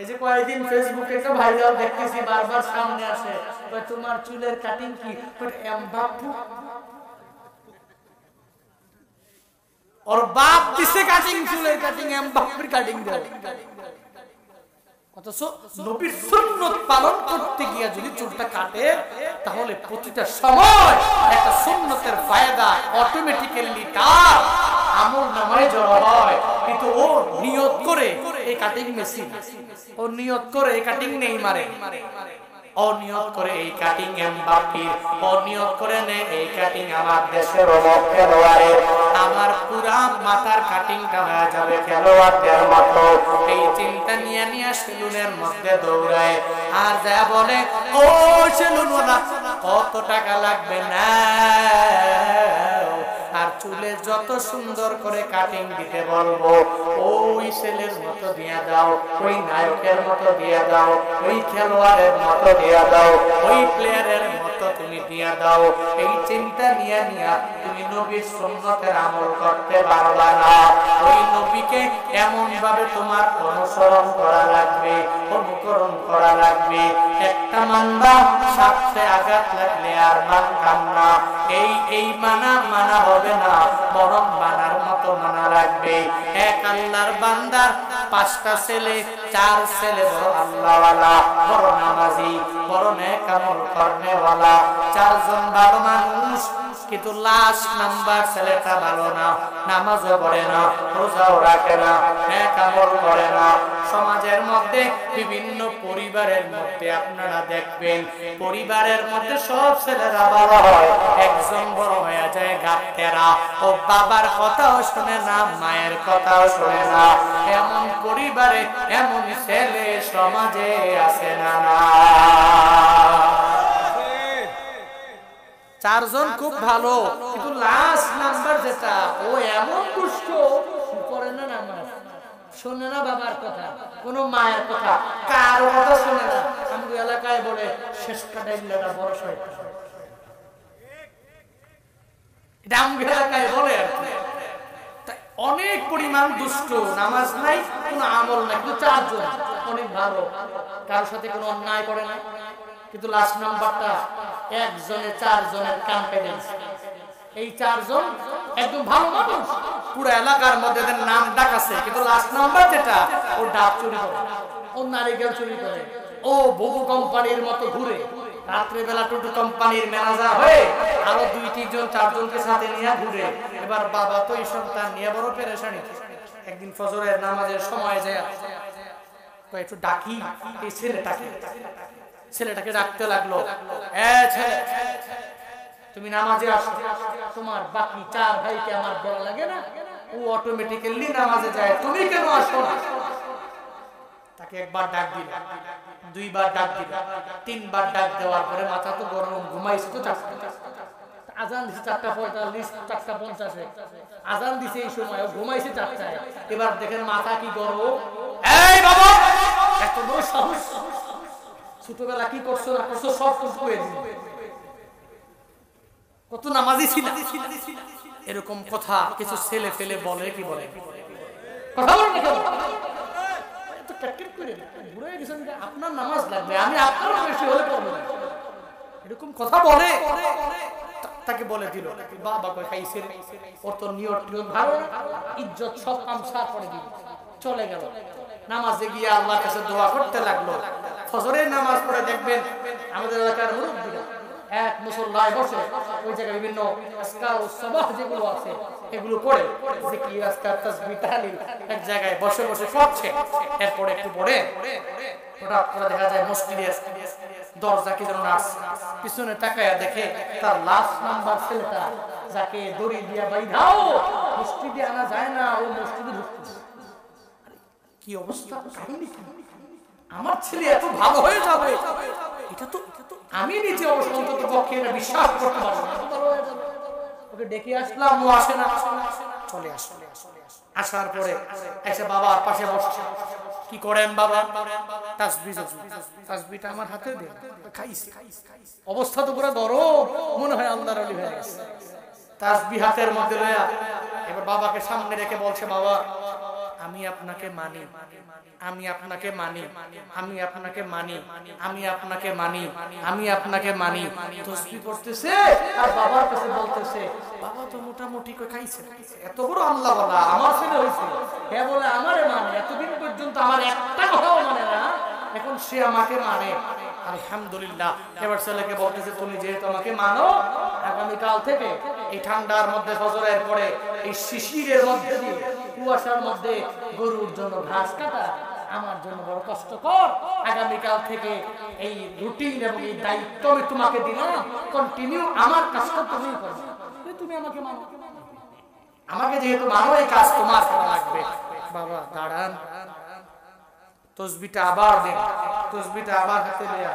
এই যে কয়েকদিন ফেসবুকে একটা ভাইরাল দেখতেছি, বারবার সামনে আসে, তোমার চুলের কাটিং কি? এমবাপ্পে ওর বাপ দিছে কাটিং, চুলের কাটিং, এমবাপ্পের কাটিং দেয়। অথচ নবীর সুন্নাত পালন করতে গিয়ে যদি চুলটা কাটে, তাহলে প্রতিটা সময় একটা সুন্নতের ফায়দা অটোমেটিক্যালি তার আমলনামায় জড়ো হয়। কিন্তু ও নিয়ত করে এই কাটিং মেসি, ও নিয়ত করে এই কাটিং নেইমারে, অনিয়ত করে এই কাটিং এমবাপ্পে, অনিয়ত করে নে এই কাটিং আমার দেশের অনেক খেলোয়াড়ের, আমার পুরা মাথার কাটিংটা হয়ে যাবে খেলোয়াড়দের মতো। এই চিন্তা নিয়ে নিয়ে সেলুনের মধ্যে দৌড়ায়, আর যা বলে ও সেলুনওয়ালা কত টাকা লাগবে না, আর চুলে যত সুন্দর করে কাটিং দিতে বলবো ওই ছেলের মতো দিয়ে দাও, ওই নায়কের মতো দিয়ে দাও, ওই খেলোয়াড়ের মতো দিয়ে দাও, ওই প্লেয়ারের মতো তুমি দিয়ে দাও। এই চিন্তা নিয়ে নিয়ে তুমি নবীর সুন্নতের আমল করতে পারবা না। ওই নবীকে এমন ভাবে তোমার অনুসরণ করা লাগবে, অনুকরণ করা লাগবে। একটা মানবা সাথে আঘাত লাগলে আর মানতাম না, এই মানা হবে না, বরং মানার মতো মানা লাগবে। এক আল্লাহর বান্দার 5টা ছেলে, 4 ছেলে বড় আল্লাহওয়ালা, বড় নামাজি, বড় নেক আমল করেওয়ালা, 4 জন ভালো মানুষ। কিন্তু লাস্ট নাম্বার ছেলেটা ভালো না, নামাজও পড়ে না, রোজাও রাখে না, নেক আমল করে না। সমাজের মধ্যে বিভিন্ন পরিবারের মধ্যে আপনারা দেখবেন, পরিবারের মধ্যে সব ছেলেরা ভালো হয়, একজন বড় হয়ে যায় গাপ্তেরা, ও বাবার কথাও শুনে না, মায়ের কথাও শুনে না। এমন পরিবারে এমন ছেলে সমাজে আছে না? 4 জন খুব ভালো, কিন্তু লাস্ট নাম্বার যেটা, ও এমন দুষ্ট, করে না নামাজ, শোনে না বাবার কথা, কোন মায়ের কথা, কারো কথা শোনে না। আমাদের এলাকায় বলে শেষ কাটাইলাটা বড় শয়তান, এটা আমাদের এলাকায় বলে আর কি। অনেক পরিমাণ দুষ্ট, নামাজ নাই, কোন আমল নাই, কিন্তু 4 জন অনেক ভালো, কারোর সাথে কোনো অন্যায় করে না। কিন্তু লাস্ট নাম্বারটা একজনে 4 জনের কনফিডেন্স, এই 4 জন একদম ভালো মানুষ, পুরো এলাকার মধ্যে এদের নাম ডাক আছে, কিন্তু লাস্ট নাম্বার যেটা, ও ডাব চুরি করে, ও নারিকেল চুরি করে, ও বহু কোম্পানির মতো ঘুরে, রাত্রে বেলা টুটু কোম্পানির ম্যানেজার হয়ে আরো 2-3 জন 4 জনকে সাথে নিয়ে ঘুরে। এবার বাবা তো এই সন্তান নিয়ে বড় পেরেশানি। একদিন ফজরের নামাজের সময় যায়, একটু ডাকি এই ছেলেটাকে ডাকতে লাগলো, তুমি নামাজে আসো, তোমার বাকি 4 ভাইকে আমার বলা লাগে না? ও অটোমেটিক্যালি নামাজে যায়, তুমি কেন আসো না? তাকে একবার ডাক দিল, 2 বার ডাক দিল, 3 বার ডাক দেওয়ার পরে মাথা তো গরম, ঘুমাইছে তো, আজান দিছে 4:45, 4:50, আজান দিছে এই সময়, ঘুমাইছে 4টায়। এবার দেখেন মাথা কি গরম, এই বাবা এত বড় সাহস, ছোটবেলা কি করছো না করছো সব কয়ে দিল, কত নামাজি ছিল। এরকম কথা কিছু ছেলে ফেলে বলে, কি বলে, কথা বলে না, এত ট্যাকটিক করে ঘুরে গেছেন যে আপনার নামাজ লাগবে, আমি আপনার বেশি হলে পড়বো, এরকম কথা বলে। তাকে বলে দিল, বাবা কই খাইছে, ওর তো নিয়ত ভালো, ইজ্জত সব কাম সার করে দিল, চলে গেল। নামাজে গিয়ে আল্লাহর কাছে দোয়া করতে লাগলো। ফজরের নামাজ পড়ে দেখবেন আমাদের এলাকার মুরব্বিরা এক মুসল্লায় বসে, ওই জায়গায় বিভিন্ন আজকার ও সাবাহ যেগুলো আছে এগুলো পড়ে, জিকির, আজকার, তাসবিহ, তাহলিল এক জায়গায় বসে বসে করছে। এরপরে একটু পড়ে হঠাৎ করে দেখা যায় মসজিদের দরজা কি যেন নাড়ছে, পিছনে তাকায়া দেখে তার লাস্ট নাম্বার ছেলেটা, যাকে দড়ি দিয়া বাইধাও মসজিদে আনা যায় না, ও মসজিদে ঢুকছে। কি অবস্থা, কাহিনী কি? আমার ছেলে এত ভালো হয়ে যাবে, এটা তো আমি নিজে অন্তত পক্ষে বিশ্বাস করতে পারবো না। ওকে ডেকে আসলাম, ও আসে না, চলে আসলে আসার পরে এসে বাবার পাশে বসছে। কি করেন বাবা? তাসবিহটা আমার হাতে দে, খাইছি। অবস্থা তো পুরো গরম, মনে হয় আল্লাহর ওলি হয়ে গেছে। তাসবিহ হাতের মধ্যে লয়া এবার বাবাকে সামনে রেখে বলছে, বাবা আমি আপনাকে মানি, আমি আপনাকে মানি, আমি আপনাকে মানি, আমি আপনাকে মানি, আমি আপনাকে মানি। তাসবিহ পড়তেছে আর বাবার কাছে বলতেছে, বাবা তো মোটামুটি কই খাইছে, এত বড় আল্লাহ বলা আমার ছেলে হইছে, হে বলে আমারে মানে, এতদিন পর্যন্ত আমার একটা কথাও মানে না, এখন সে আমাকে মানে, আলহামদুলিল্লাহ। এবার ছেলেকে বলতেছে, তুমি যেহেতু আমাকে মানো, আগামীকাল থেকে এই ঠান্ডার মধ্যে ফজরের পরে এই শিশিরের মধ্যে দিয়ে কুয়াশার মধ্যে গরুর জন্য ঘাস কাটা আমার জন্য বড় কষ্টকর। আগামীকাল থেকে এই রুটিন এবং এই দায়িত্ব আমি তোমাকে দিলাম, কন্টিনিউ আমার কাজটা তুমি করবে, তুমি আমাকে মানো, আমাকে যেহেতু মানো এই কাজ তোমার করা লাগবে। বাবা দাঁড়ান, তাসবিহটা আবার দেন, তাসবিহটা আবার হাতে নেয়া,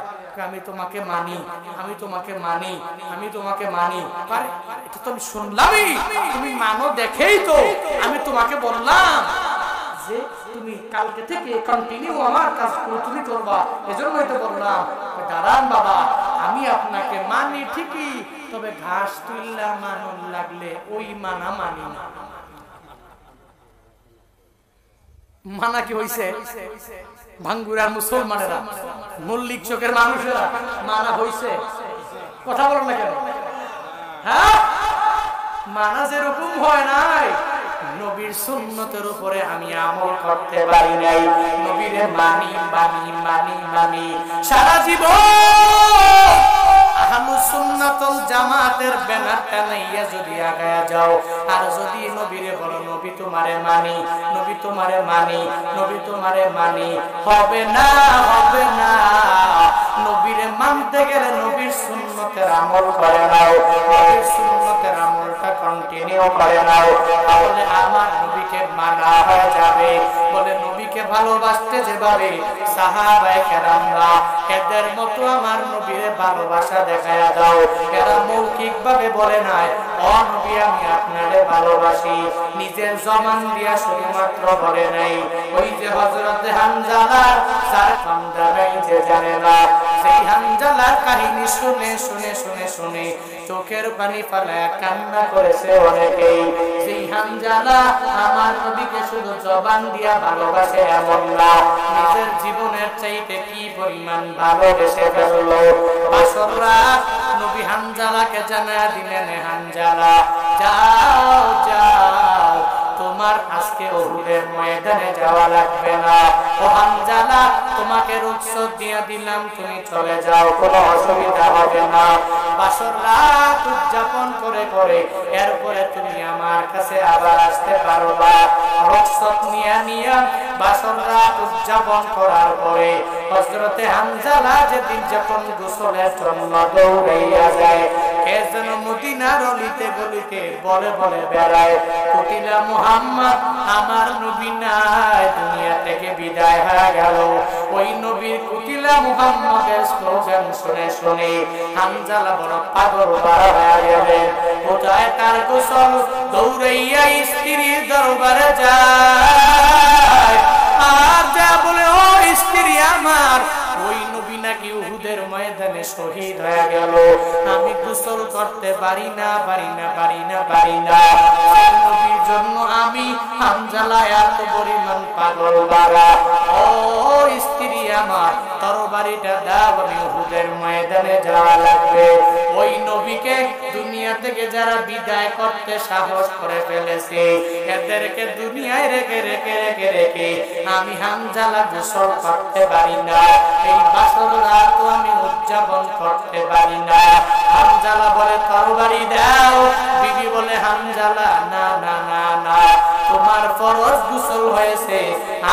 আমি তোমাকে মানি, আমি তোমাকে মানি, আমি তোমাকে মানি। আরে এটা তো আমি শুনলামই, তুমি মানো দেখেই তো আমি তোমাকে বললাম যে তুমি কালকে থেকে কন্টিনিউ আমার কাজ তুমি করবা, এজন্যই তো বললাম। দাঁড়ান বাবা, আমি আপনাকে মানি ঠিকই, তবে ঘাস তুললা মানন লাগলে ওই মানা মানি না। মানা কি হইছে? ভাঙ্গুরার মুসলমানেরা, মল্লিক চোখের মানুষেরা মানা হইছে? কথা বলো না কেন? হ্যাঁ, মানা যেরকম হয় নাই, নবীর সুন্নতের উপরে আমি আমল করতে পারি নাই। নবীরে মানি মানি মানি মানি সারা জীবন আহলুস সুন্নাত ওয়াল জামাতের ব্যানার টানাইয়া যদি আগায়া যাও, আর যদি নবীরে বলো নবী তোমারে মানি, নবী তোমারে মানি, নবী তোমারে মানি, হবে না, হবে না। নবীরে মানতে গেলে নবীর সুন্নতের আমল করে নাও, নবীর সুন্নতের আমলটা কন্টিনিউ করে নাও, তাহলে আমার নবীকে মানা হয়ে যাবে। বলে নবীকে ভালোবাসতে যেভাবে সাহাবায়ে কেরামরা, এদের মতো আমার নবীরে ভালোবাসা দেখায়া দাও। এরা মৌখিক ভাবে বলে নাই ও নবী আমি আপনারে ভালোবাসি, নিজের জবান দিয়া শুধুমাত্র বলে নাই। ওই যে হযরত হামজালা, যার কামটা নাই যে জানে না, সেই হামজালার কাহিনী শুনে শুনে শুনে শুনে চোখের পানি ফেলায় কান্না করেছে অনেকেই। সেই হামজালা আমার নবীকে শুধু জবান দিয়া ভালোবাসে এমন না, নিজের জীবনের চাইতে কি পরিমাণ ভালোবেসে ফেললো। বাসর রাত নবী হামজালাকে জানায়া দিলেন, হামজালা যাও যাও, তোমার আজকে উহুদের ময়দানে যাওয়া লাগবে না। ও হামজালা, তোমাকে রুখসত দিয়ে দিলাম, তুমি চলে যাও, কোনো অসুবিধা হবে না। বাসর রাত উদযাপন করে করে এরপরে তুমি আমার কাছে আবার আসতে পারবা। রুখসত নিয়ে নিয়ে বাসর রাত উদযাপন করার পরে হযরতে হামজালা যেদিন যখন গোসলের জন্য দৌড়াইয়া যায়, কে যেন মদিনার অলিতে গলিতে বলে বলে বেড়ায়, কুটিলা মুহাম্মদ, আমার নবী নাই, দুনিয়া থেকে বিদায় হয়ে গেল। ওই নবীর কুটিলা মুহাম্মদের স্লোগান শুনে শুনে হামজালা বড় পাগল হয়ে গেলেন। কোথায় তার গোসল? দৌড়াইয়া স্ত্রীর দরবারে যায়, আর যা বলে ও স্ত্রী আমার, ওই নবী নাকি উহুদের ময়দানে শহীদ হয়ে গেল, আমি গোসল করতে পারি না পারি না পারি না পারি না। নবীর জন্য আমি হামজালা এত পরিমাণ পাগল বাড়া। ও স্ত্রী আমার, তরবারিটা দাও, আমি উহুদের ময়দানে যাওয়া লাগবে। ওই নবীকে দুনিয়া থেকে যারা বিদায় করতে সাহস করে ফেলেছে, এদেরকে দুনিয়ায় রেখে রেখে রেখে রেখে আমি হামজালা গোসল করতে পারি না, এই বাসর রাত আমি উদযাপন করতে পারি না। হামজালা বলে তরবারি দাও। বিবি বলে হামজালা না না না না, তোমার ফরজ গোসল হয়েছে,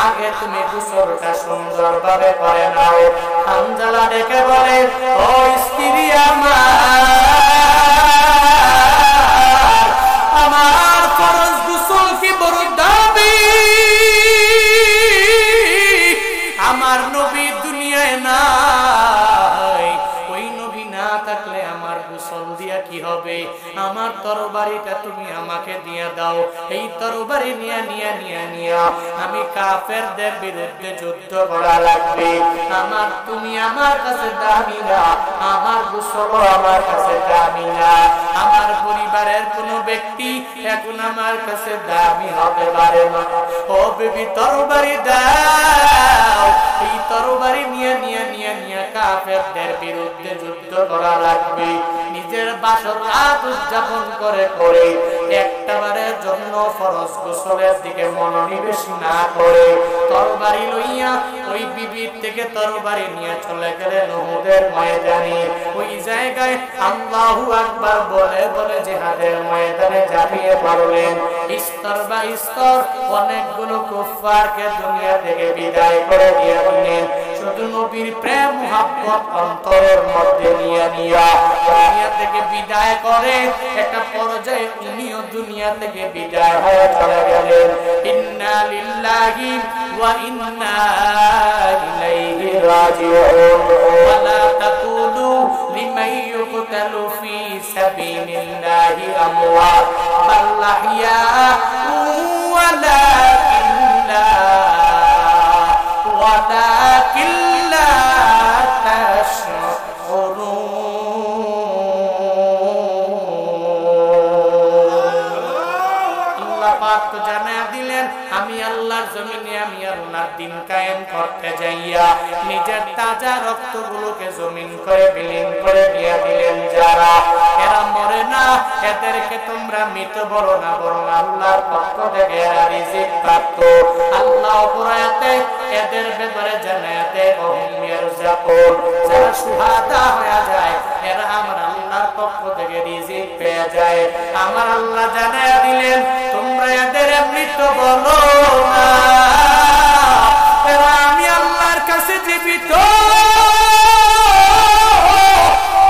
আগে তুমি গোসলটা সুন্দরভাবে করে নাও। হামজালা ডেকে বলে ও স্ত্রী আমার, আমার ফরজ গোসল কি বড় দাবি, আমার নবী দুনিয়ায় নাই, ওই নবী না থাকলে আমার গোসল দিয়া কি হবে? আমার তরবারিটা তুমি আমাকে দিয়ে দাও, এই তরবারি নিয়ে নিয়ে নিয়ে নিয়ে আমি কাফেরদের বিরুদ্ধে যুদ্ধ করা লাগবে। আমার তুমি আমার কাছে দামি না, আমার গোসল আমার কাছে দামি না, আমার পরিবারের কোনো ব্যক্তি এখন আমার কাছে দামি হতে পারে না। ও বিবি তরবারি দাও, এই তরবারি নিয়ে নিয়ে নিয়ে নিয়ে কাফেরদের বিরুদ্ধে যুদ্ধ করা লাগবে। নিজের বাসর রাত উদযাপন করে করে একটাবারের জন্য ফরজ গোসলের দিকে মনোনিবেশ না করে তরবারি লইয়া ওই বিবির থেকে তরবারি নিয়ে চলে গেলেন উহুদের ময়দানে। ওই জায়গায় আল্লাহু আকবার বলে বলে জিহাদের ময়দানে ঝাঁপিয়ে পড়লেন। স্তর বা স্তর অনেকগুলো কুফফারকে দুনিয়া থেকে বিদায় করে দিয়ে দিলেন। শুধু নবীর প্রেম মুহাব্বত অন্তরের মধ্যে নিয়ে নিয়া দুনিয়া থেকে বিদায় করে একটা পর্যায়ে উনিও দুনিয়া থেকে বিদায় হয়ে চলে গেলেন। ইন্না লিল্লাহি ওয়া ইন্না ইলাইহি রাজিউন। ওয়ালা তাকুলু লিমান ইউকতালু ফি সাবিলিল্লাহি আমওয়াত বাল আহইয়া ওয়ালাকিন লা তাশউরুন। আল্লাহ পাক তো জানা দিলেন আমি আল্লাহ আল্লাহর জমিনে আমি আল্লাহর দিন কায়েম করতে যাইয়া নিজের তাজা রক্তগুলোকে জমিন করে বিলীন করে দিয়ে দিলেন যারা, এরা মরে না, এদেরকে তোমরা মৃত বলো না, বরং আল্লাহর পক্ষ থেকে এরা রিজিক প্রাপ্ত। আল্লাহ পুরায়াতে এদের ব্যাপারে জানাতে ওহুমিয়ার যাপন, যারা শুহাদা হয়ে যায় এরা আমার আল্লাহর পক্ষ থেকে রিজিক পেয়ে যায়। আমার আল্লাহ জানায়া দিলেন তোমরা এদের মৃত বলো না, এরা আমি আল্লাহর কাছে জীবিত।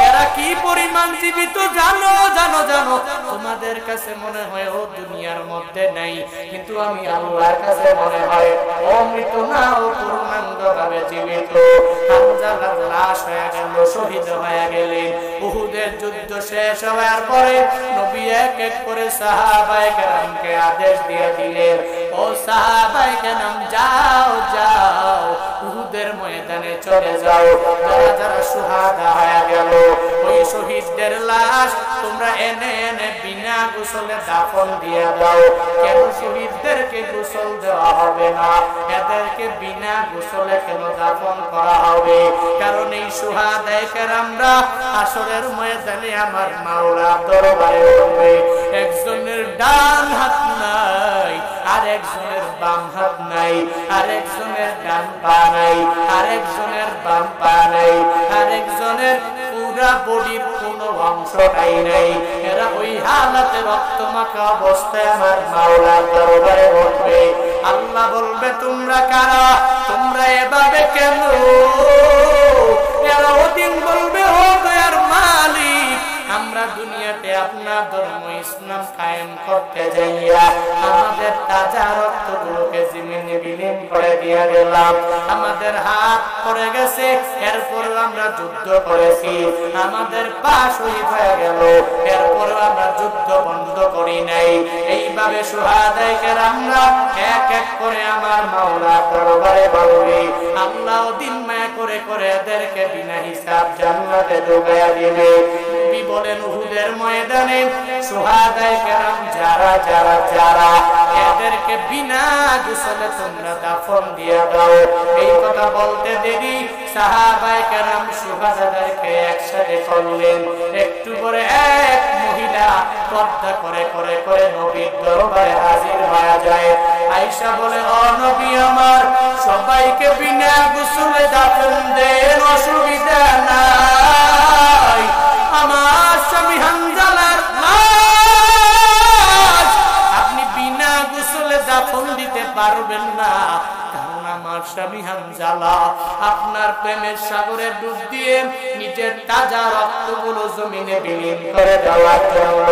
এরা কি পরিমাণ জীবিত জানো জানো জানো? তোমাদের কাছে মনে হয় ও দুনিয়ার মধ্যে নাই, কিন্তু আমি আল্লাহর কাছে মনে হয় ও মৃত না, ও পূর্ণাঙ্গভাবে জীবিত। হামজালার লাশ হয়ে গেল, শহীদ হয়ে গেলেন। উহুদের যুদ্ধ শেষ হওয়ার পরে নবী এক এক করে সাহাবায়ে কেরামকে আদেশ দিয়ে দিলেন, ও সাহাবায়ে কেরাম যাও যাও উহুদের ময়দানে চলে যাও, যারা যারা শুহাদা হয়ে গেল ওই শহীদদের লাশ তোমরা এনে এনে বিনা গোসলে দাফন দিয়ে দাও। কেন শহীদদেরকে গোসল দেওয়া হবে না, এদেরকে বিনা গোসলে কেন দাফন করা হবে? কারণ এই শুহাদায়ে কেরামরা হাসরের ময়দানে আমার মাওলার দরবারে হবে। একজনের ডান হাত নাই, আর একজনের বাম হাত নাই, আর একজনের ডান পা নাই, আর একজনের বাম পা নাই, আর একজনের পুরা বডির কোনো অংশটাই নাই। এরা ওই হালাতে রক্তমাখা অবস্থায় আমার মাওলার দরবারে উঠবে। আল্লাহ বলবে তোমরা কারা, তোমরা এভাবে কেন? এরা ওদিন বলবে ও দয়ার মালিক, আমরা দুনিয়াতে আপনার ধর্ম ইসলাম কায়েম করতে যাইয়া আমাদের তাজা রক্তগুলোকে জমিনে বিলীন করে দিয়ে গেলাম। আমাদের হাত পড়ে গেছে, এরপরও আমরা যুদ্ধ করেছি, আমাদের পা শহীদ হয়ে গেল, এরপরও আমরা যুদ্ধ বন্ধ করি নাই। এইভাবে শুহাদায়ে কেরামরা এক এক করে আমার মাওলার দরবারে বলবে। আল্লাহ দিন মায়া করে করে এদেরকে বিনা হিসাব জান্নাতে ঢুকাইয়া দিবে। নবী বলেন উহুদের ময়দানে শুহাদায়ে কেরাম যারা যারা যারা এদেরকে বিনা গোসলে তোমরা দাফন দিয়ে দাও। এই কথা বলতে দেরি সাহাবায়ে কেরাম শুহাদাদেরকে একসাথে করলেন। একটু পরে এক মহিলা পর্দা করে করে করে নবীর দরবারে হাজির হয়ে যায়। আয়েশা বলে ও নবী আমার, সবাইকে বিনা গোসলে দাফন দেন, অসুবিধা নাই। আমার স্বামী হামজালার লাশ আপনি বিনা গোসলে দাফন দিতে পারবেন না, কারণ আমার স্বামী হামজালা আপনার প্রেমের সাগরে ডুব দিয়ে নিজের তাজা রক্তগুলো জমিনে বিলীন করে দেওয়ার জন্য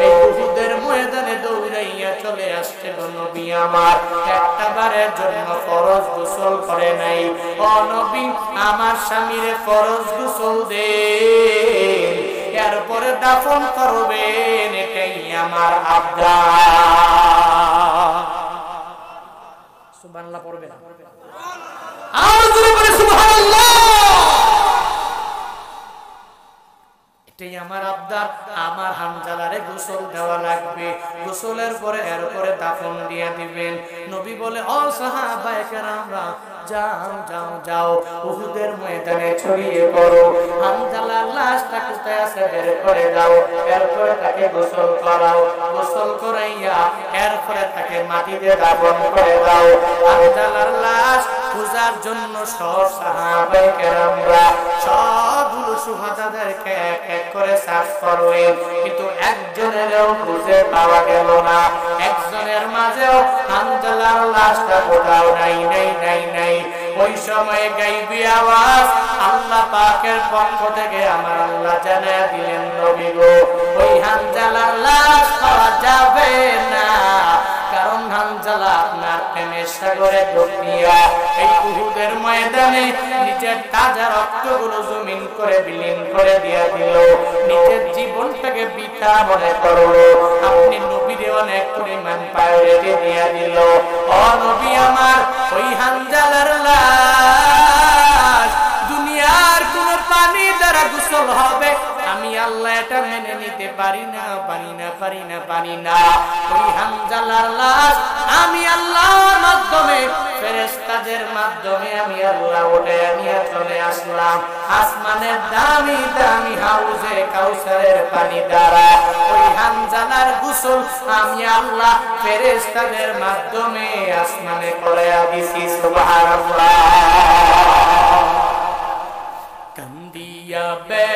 এই উহুদের ময়দানে দৌড়াইয়া চলে আসছে। নবী আমার একটা বারের জন্য ফরজ গোসল করে নাই। ও নবী আমার স্বামীরে ফরজ গোসল দেন, এরপরে দাফন করবেন, এটাই আমার আবদার। সুবহানাল্লাহ পড়বে না? আর জোরে বলে সুবহানাল্লাহ। এটাই আমার আবদার, আমার হামজালারে গোসল দেওয়া লাগবে। গোসলের পরে এরপরে দাফন দিয়ে দিবেন। নবী বলে ও সাহাবায়ে কেরামরা যাও যাও যাও উহুদের ময়দানে ছড়িয়ে পড়ো, হামজালার লাশটা কোথায় আছে বের করে দাও, এরপরে তাকে গোসল করাও, গোসল করাইয়া এরপরে তাকে মাটিতে দাফন করে দাও। হামজালার লাশ খোঁজার জন্য সব সাহাবায়ে কেরামরা সবগুলো শুহাদাদেরকে এক এক করে সার্চ করলেন, কিন্তু একজনেরও খুঁজে পাওয়া গেল না। একজনের মাঝেও হামজালার লাশটা কোথাও নাই নাই নাই নাই। ওই সময় গায়বী আওয়াজ আল্লাহ পাকের পক্ষ থেকে আমার আল্লাহ জানায়া দিলেন, নবী গো ওই হামজালার লাশ পাওয়া যাবে না, কারণ হামজালা আপনার প্রেমের সাগরে ডুব দিয়া এই উহুদের ময়দানে নিজের তাজা রক্তগুলো জমিন করে বিলীন করে দিয়া দিল, নিজের জীবনটাকে বৃথা মনে করলো। আপনি নবীরে অনেক পরিমাণ প্রায়োরিটি দিয়া দিল। ও নবী আমার, ওই হামজালার লাশ দুনিয়ার কোন পানি দ্বারা গোসল হবে আমি আল্লাহ এটা মেনে নিতে পারি না। ওই হানজালার লাশ আমি আল্লাহর মাধ্যমে ফেরেশতাদের মাধ্যমে আমি আল্লাহ উঠায় নিয়ে চলে আসলাম আসমানের দামি দামি হাউজে কাউসারের পানি দ্বারা। ওই হানজালার গোসল আমি আল্লাহ ফেরেশতাদের মাধ্যমে আসমানে করায়া দিছি। সুবহানাল্লাহ। কান্দিয়া বে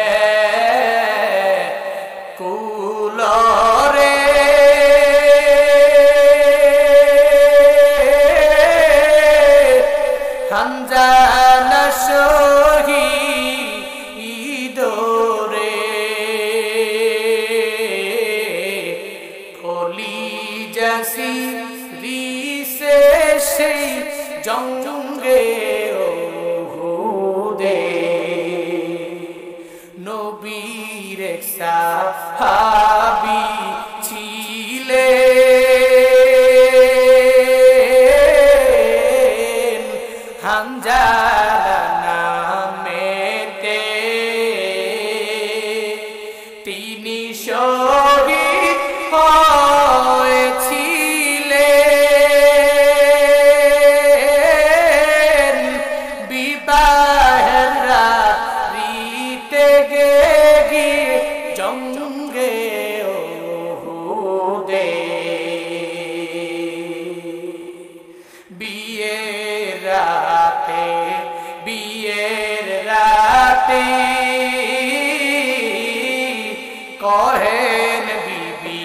কুলরে হানজালা শহীদ রে কলিজা সিরিসে সেই জঙ্গে ওহুদে নবীর সাহাবী ছিলেন হানজালা নামেতে তিনি শহীদ হয়েছিলেন বিবাহের রাতে গিয়ে জঙ্গে ওহুদে বিয়ের রাতে কহেন বিবি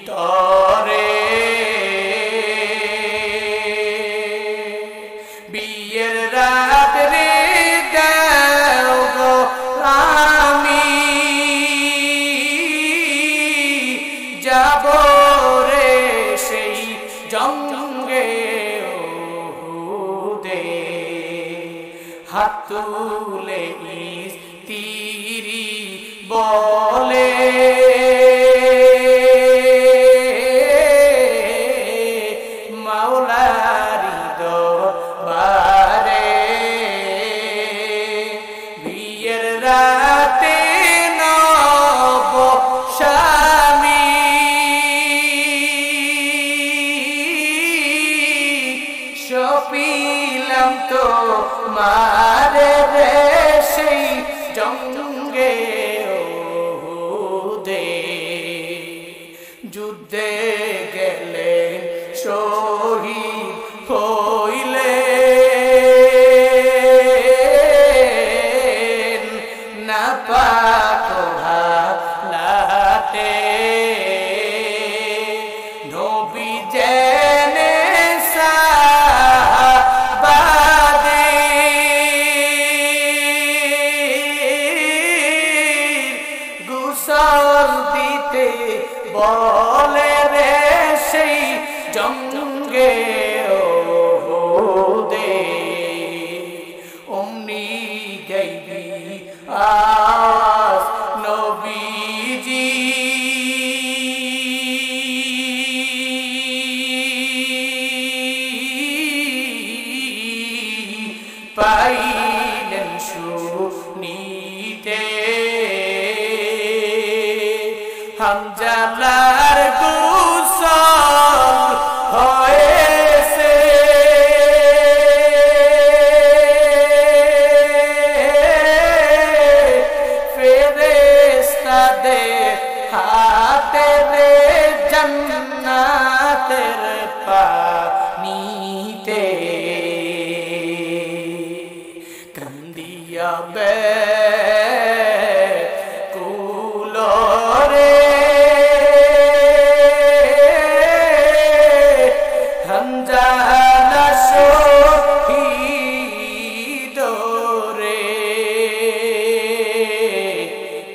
তরে বিয়ের রাত রে দাও গো আমি যাব রে সেই জঙ্গে ওহুদে হাত তুলে স্ত্রী বলে মাওলারি দরবারে বিয়ের রাতে নব স্বামী সপিলাম তো মারে রে সেই জঙ্গে ওহুদে যুদ্ধে গেলেন শহীদ হইলেন না পাক হালাতে নবী জেনে গোসল দিতে বলে রে সেই জঙ্গে ওহুদে অমনি গাইবি আওয়াজ নবীজি পাইলেন শুনিতে হানজালার গোসল হয়েছে ফেরেশতাদের হাতে রে জান্নাতের পানিতে কান্দিয়া বে কুলরে হানজালা শহীদ রে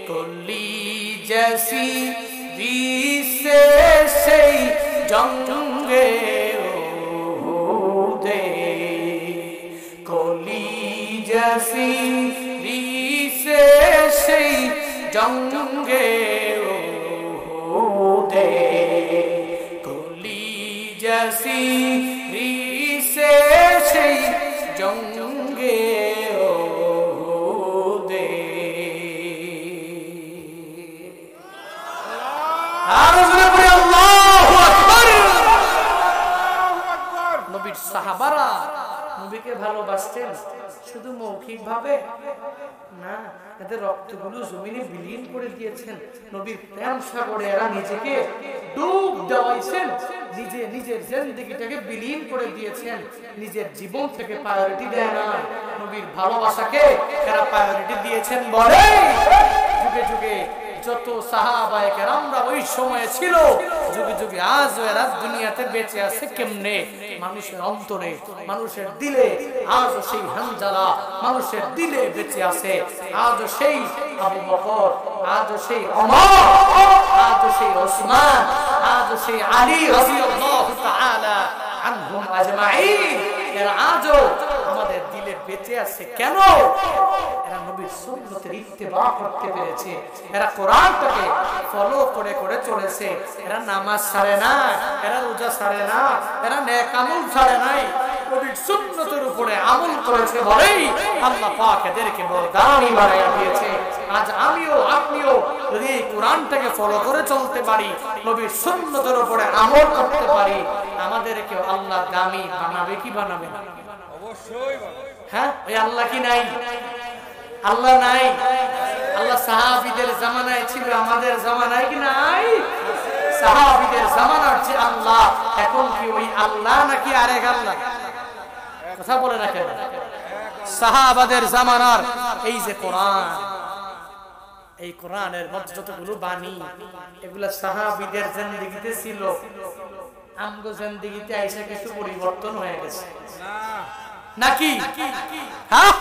কলিজা সিরিসে সেই জঙ্গে ওহুদে কলিজা সিরিসে সেই জঙ্গে ওহুদে কলিজা সিরিসে সেই জঙ্গে ওহুদে নবীকে ভালোবাসতেন শুধু মৌখিক ভাবে না, এদের রক্তগুলো জমিনে বিলীন করে দিয়েছেন। নবীর প্রেম সাগরে এরা নিজেকে ডুব দেওয়াইছেন, নিজের জিন্দেগিটাকে বিলীন করে দিয়েছেন, নিজের জীবন থেকে প্রায়োরিটি দেয় না, নবীর ভালোবাসাকে এরা প্রায়োরিটি দিয়েছেন। বলে যুগে যুগে যত সাহাবায়ে কেরামরা ওই সময়ে ছিল, যুগে যুগে আজও এরা দুনিয়াতে বেঁচে আছে কেমনে? মানুষের অন্তরে, মানুষের দিলে আজও সেই হানজালা মানুষের দিলে বেঁচে আছে। আজও সেই আবু বকর, আজও সেই ওমর, আজও সেই ওসমান, আজও সেই আলী রাদিয়াল্লাহু তাআলা আনহুম আজমাইন, এরা আজও আমাদের দিলে বেঁচে আছে। কেন? এরা নবীর সুন্নতের ইত্তেবা করতে পেরেছে, এরা কোরআনটাকে ফলো করে করে চলেছে, এরা নামাজ ছাড়ে না, এরা রোজা ছাড়ে না, এরা নেক আমল ছাড়ে নাই, নবীর সুন্নতের উপরে আমল করেছে বলেই আল্লাহ পাক এদেরকে বড় দামি বানায়া দিয়েছে। আজ আমিও আপনিও যদি এই কোরআনটাকে ফলো করে চলতে পারি, নবীর সুন্নতের উপরে আমল করতে পারি, আমাদেরকে আল্লাহ দামি বানাবে কি বানাবে না? অবশ্যই। হ্যাঁ, ওই আল্লাহ কি নাই? আল্লাহ নাই। আল্লাহ সাহাবীদের জামানায় ছিল, আমাদের জামানায় কি নাই? সাহাবীদের জামানার যে আল্লাহ এখন কি ওই আল্লাহ নাকি আরেক আল্লাহ? কথা বলে না কেন? সাহাবাদের জামানার এই যে কোরআন, এই কোরআনের মধ্যে যতগুলো বাণী, এগুলা সাহাবীদের জিন্দেগিতে ছিল, আমগো জিন্দেগিতে আইসা কিছু পরিবর্তন হয়ে গেছে নাকি? হ্যাঁ,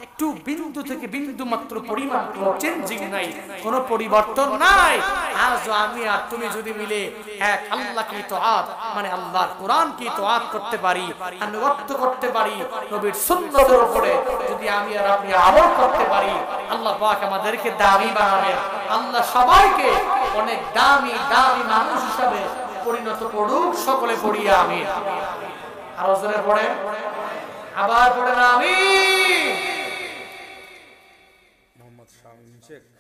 একটু বিন্দু থেকে বিন্দু মাত্র পরিমাণ কোনো চেঞ্জিং নাই, কোনো পরিবর্তন নাই। আজ আমি আর তুমি যদি মিলে এক আল্লাহকে ইতাআত মানে আল্লাহর কোরআনকে ইতাআত করতে পারি, আনুগত্য করতে পারি, নবীর সুন্নতের উপরে যদি আমি আর আপনি আমল করতে পারি, আল্লাহ পাক আমাদেরকে দামি বানাবেন। আল্লাহ সবাইকে অনেক দামি দামি মানুষ হিসাবে পরিণত করুক। সকলে পড়ি আমিন। আর ওজনে পড়ে, আবার পড়ে না আমিন।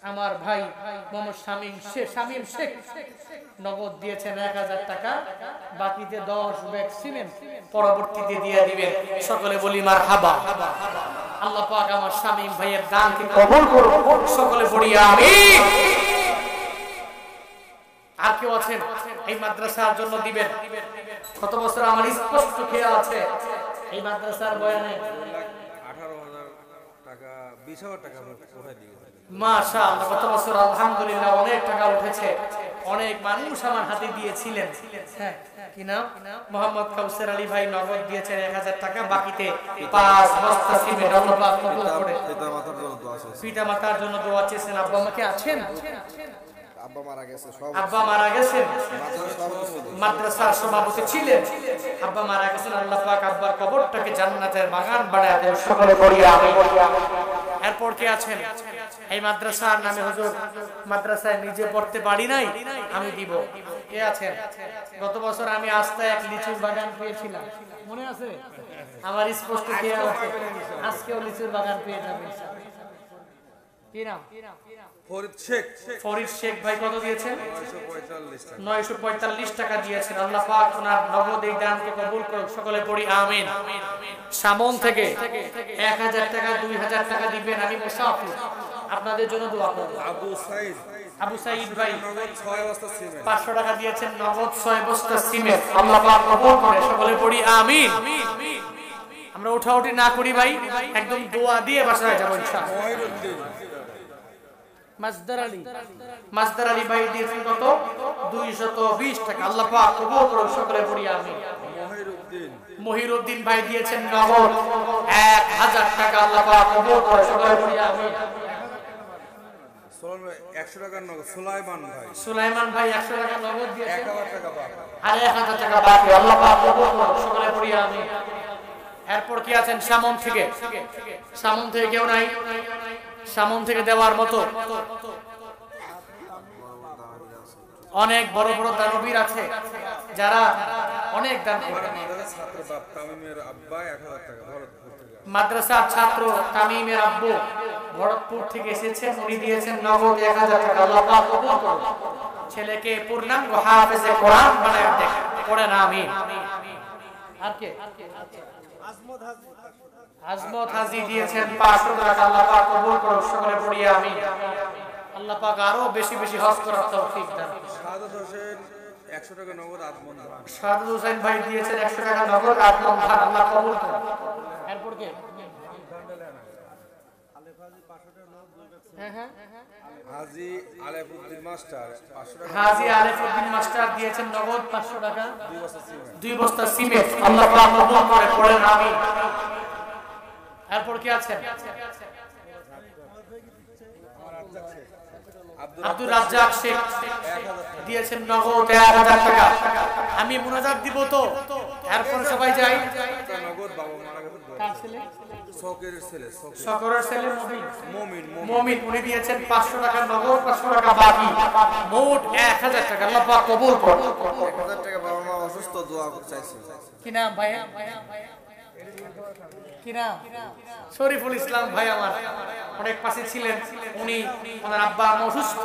আমার ভাই মোহাম্মদ শামীম শেখ নগদ দিয়েছেন 1000 টাকা, বাকিতে 10 ব্যাগ সিমেন্ট পরবর্তীতে দিয়ে দিবেন। সকলে বলি মারহাবা। আল্লাহ পাক আমার শামীম ভাইয়ের দানকে কবুল করুন। সকলে পড়ি আমিন। আর কেউ আছেন এই মাদ্রাসার জন্য দিবেন? কত বছর আমার স্পষ্ট খেয়াল আছে এই মাদ্রাসার বয়ানে 18,000 টাকা 20,000 টাকা উঠাই দিয়েছে। মাশাআল্লাহ, কত বছর আলহামদুলিল্লাহ অনেক টাকা উঠেছে। অনেক মানুষ আমার হাতে দিয়েছিলেন। হ্যাঁ, কি নাম? মোহাম্মদ কাউসার আলী ভাই নগদ দিয়েছেন 1000 টাকা, বাকিতে 5 বস্তা সিমেন্ট। আল্লাহ পাক কবুল করে। পিতা মাতার জন্য দোয়া চেয়েছেন। আব্বা মা কে আছেন? আব্বা মারা গেছে। আব্বা মারা গেছেন, মাদ্রাসার সভাপতি ছিলেন। আব্বা মারা গেছেন, আল্লাহ পাক আব্বার কবরটাকে জান্নাতের বাগান বানায় দেন। সকলে পড়ি আমিন। এরপর কে আছেন এই মাদ্রাসার নামে? হুজুর মাদ্রাসায় নিজে পড়তে পারি নাই, আমি দিব। কে আছেন? গত বছর আমি আস্তায় এক লিচুর বাগান পেয়েছিলাম, মনে আছে? আমার স্পষ্ট খেয়াল আছে। আজকেও লিচুর বাগান পেয়ে যাবেন। কি নাম? ফরিদ শেখ ভাই কত দিয়েছেন? 945 টাকা দিয়েছেন। আল্লাহ পাক ওনার নগদ এই দানকে কবুল করুন। সকলে পড়ি আমিন। সামন থেকে 1000 টাকা 2000 টাকা দিবেন। আমি মুসাফির, আপনাদের জন্য দোয়া করব। আবু সাইদ ভাই নগদ 6 বস্তা সিমেন্ট 500 টাকা দিয়েছেন। নগদ 6 বস্তা সিমেন্ট আল্লাহ পাক কবুল করে। সকলে পড়ি আমিন। আমরা উঠাউঠি না করি ভাই, একদম দোয়া দিয়ে বাসায় যাব ইনশাআল্লাহ। মাসদার আলী ভাই দিয়েছেন কত? 220 টাকা। আল্লাহ পাক কবুল করুন। সকলে পড়ি আমিন। মহিরউদ্দিন ভাই দিয়েছেন নগদ 1000 টাকা। আল্লাহ পাক কবুল করুন। সকলে পড়ি আমিন। 100 টাকা নগদ। সুলাইমান ভাই 100 টাকা নগদ দিয়েছেন। 1000 টাকা বাকি। আর 1000 টাকা বাকি। আল্লাহ পাক কবুল করুন। সকলে পড়ি আমিন। এরপর কি আছেন সামন থেকে? সামন থেকে কেউ নাই? সামন থেকে দেওয়ার মতো অনেক বড় বড় দানবীর আছে যারা অনেক দান করে। মাদ্রাসার ছাত্র তামিমের আব্বু ভরতপুর থেকে এসেছেন, উনি দিয়েছেন নগদ 1000 টাকা। আল্লাহ পাক কবুল করুন। ছেলেকে পূর্ণাঙ্গ হাফেজে কোরআন বানায় দেন। পড়েন আমিন। আর কে? আজমত হাজি দিয়েছেন 500 টাকা। আল্লাহ পাক কবুল করুন, সকলে পড়ি আমিন। আল্লাহ পাক আরো বেশি বেশি হজ করার তৌফিক দান। শাহাদাত হোসেন 100 টাকা নগদ আজমন দান। শাহাদাত হোসেন ভাই দিয়েছেন 100 টাকা নগদ আজমন দান। আল্লাহ কবুল করুন। এরপর কে? হাজী আলেফউদ্দিন মাস্টার 500 টাকা। হাজী আলেফউদ্দিন মাস্টার দিয়েছেন নগদ 500 টাকা, 2 বস্তা সিমেন্ট। আল্লাহ পাক কবুল করে পড়েন আমিন। এরপর কি আছে? আব্দুর রাজ্জাক শেখ দিয়েছেন নগদ 1000 টাকা। আমি মুনাজাত দিব তো, এরপর সবাই যাই। নগদ বাবা মারা গেছে। কার ছেলে? শকরের ছেলে। শকরের ছেলে মুমিন। মুমিন, উনি দিয়েছেন 500 টাকা নগদ, 500 টাকা বাকি, মোট 1000 টাকা। আল্লাহ পাক কবুল করুন। 1000 টাকা বাবা মা অসুস্থ, দোয়া চাইছে। কি নাম ভাইয়া? কি নাম? শরীফুল ইসলাম ভাই আমার অনেক পাশে ছিলেন। উনি ওনার আব্বা আম্মা অসুস্থ,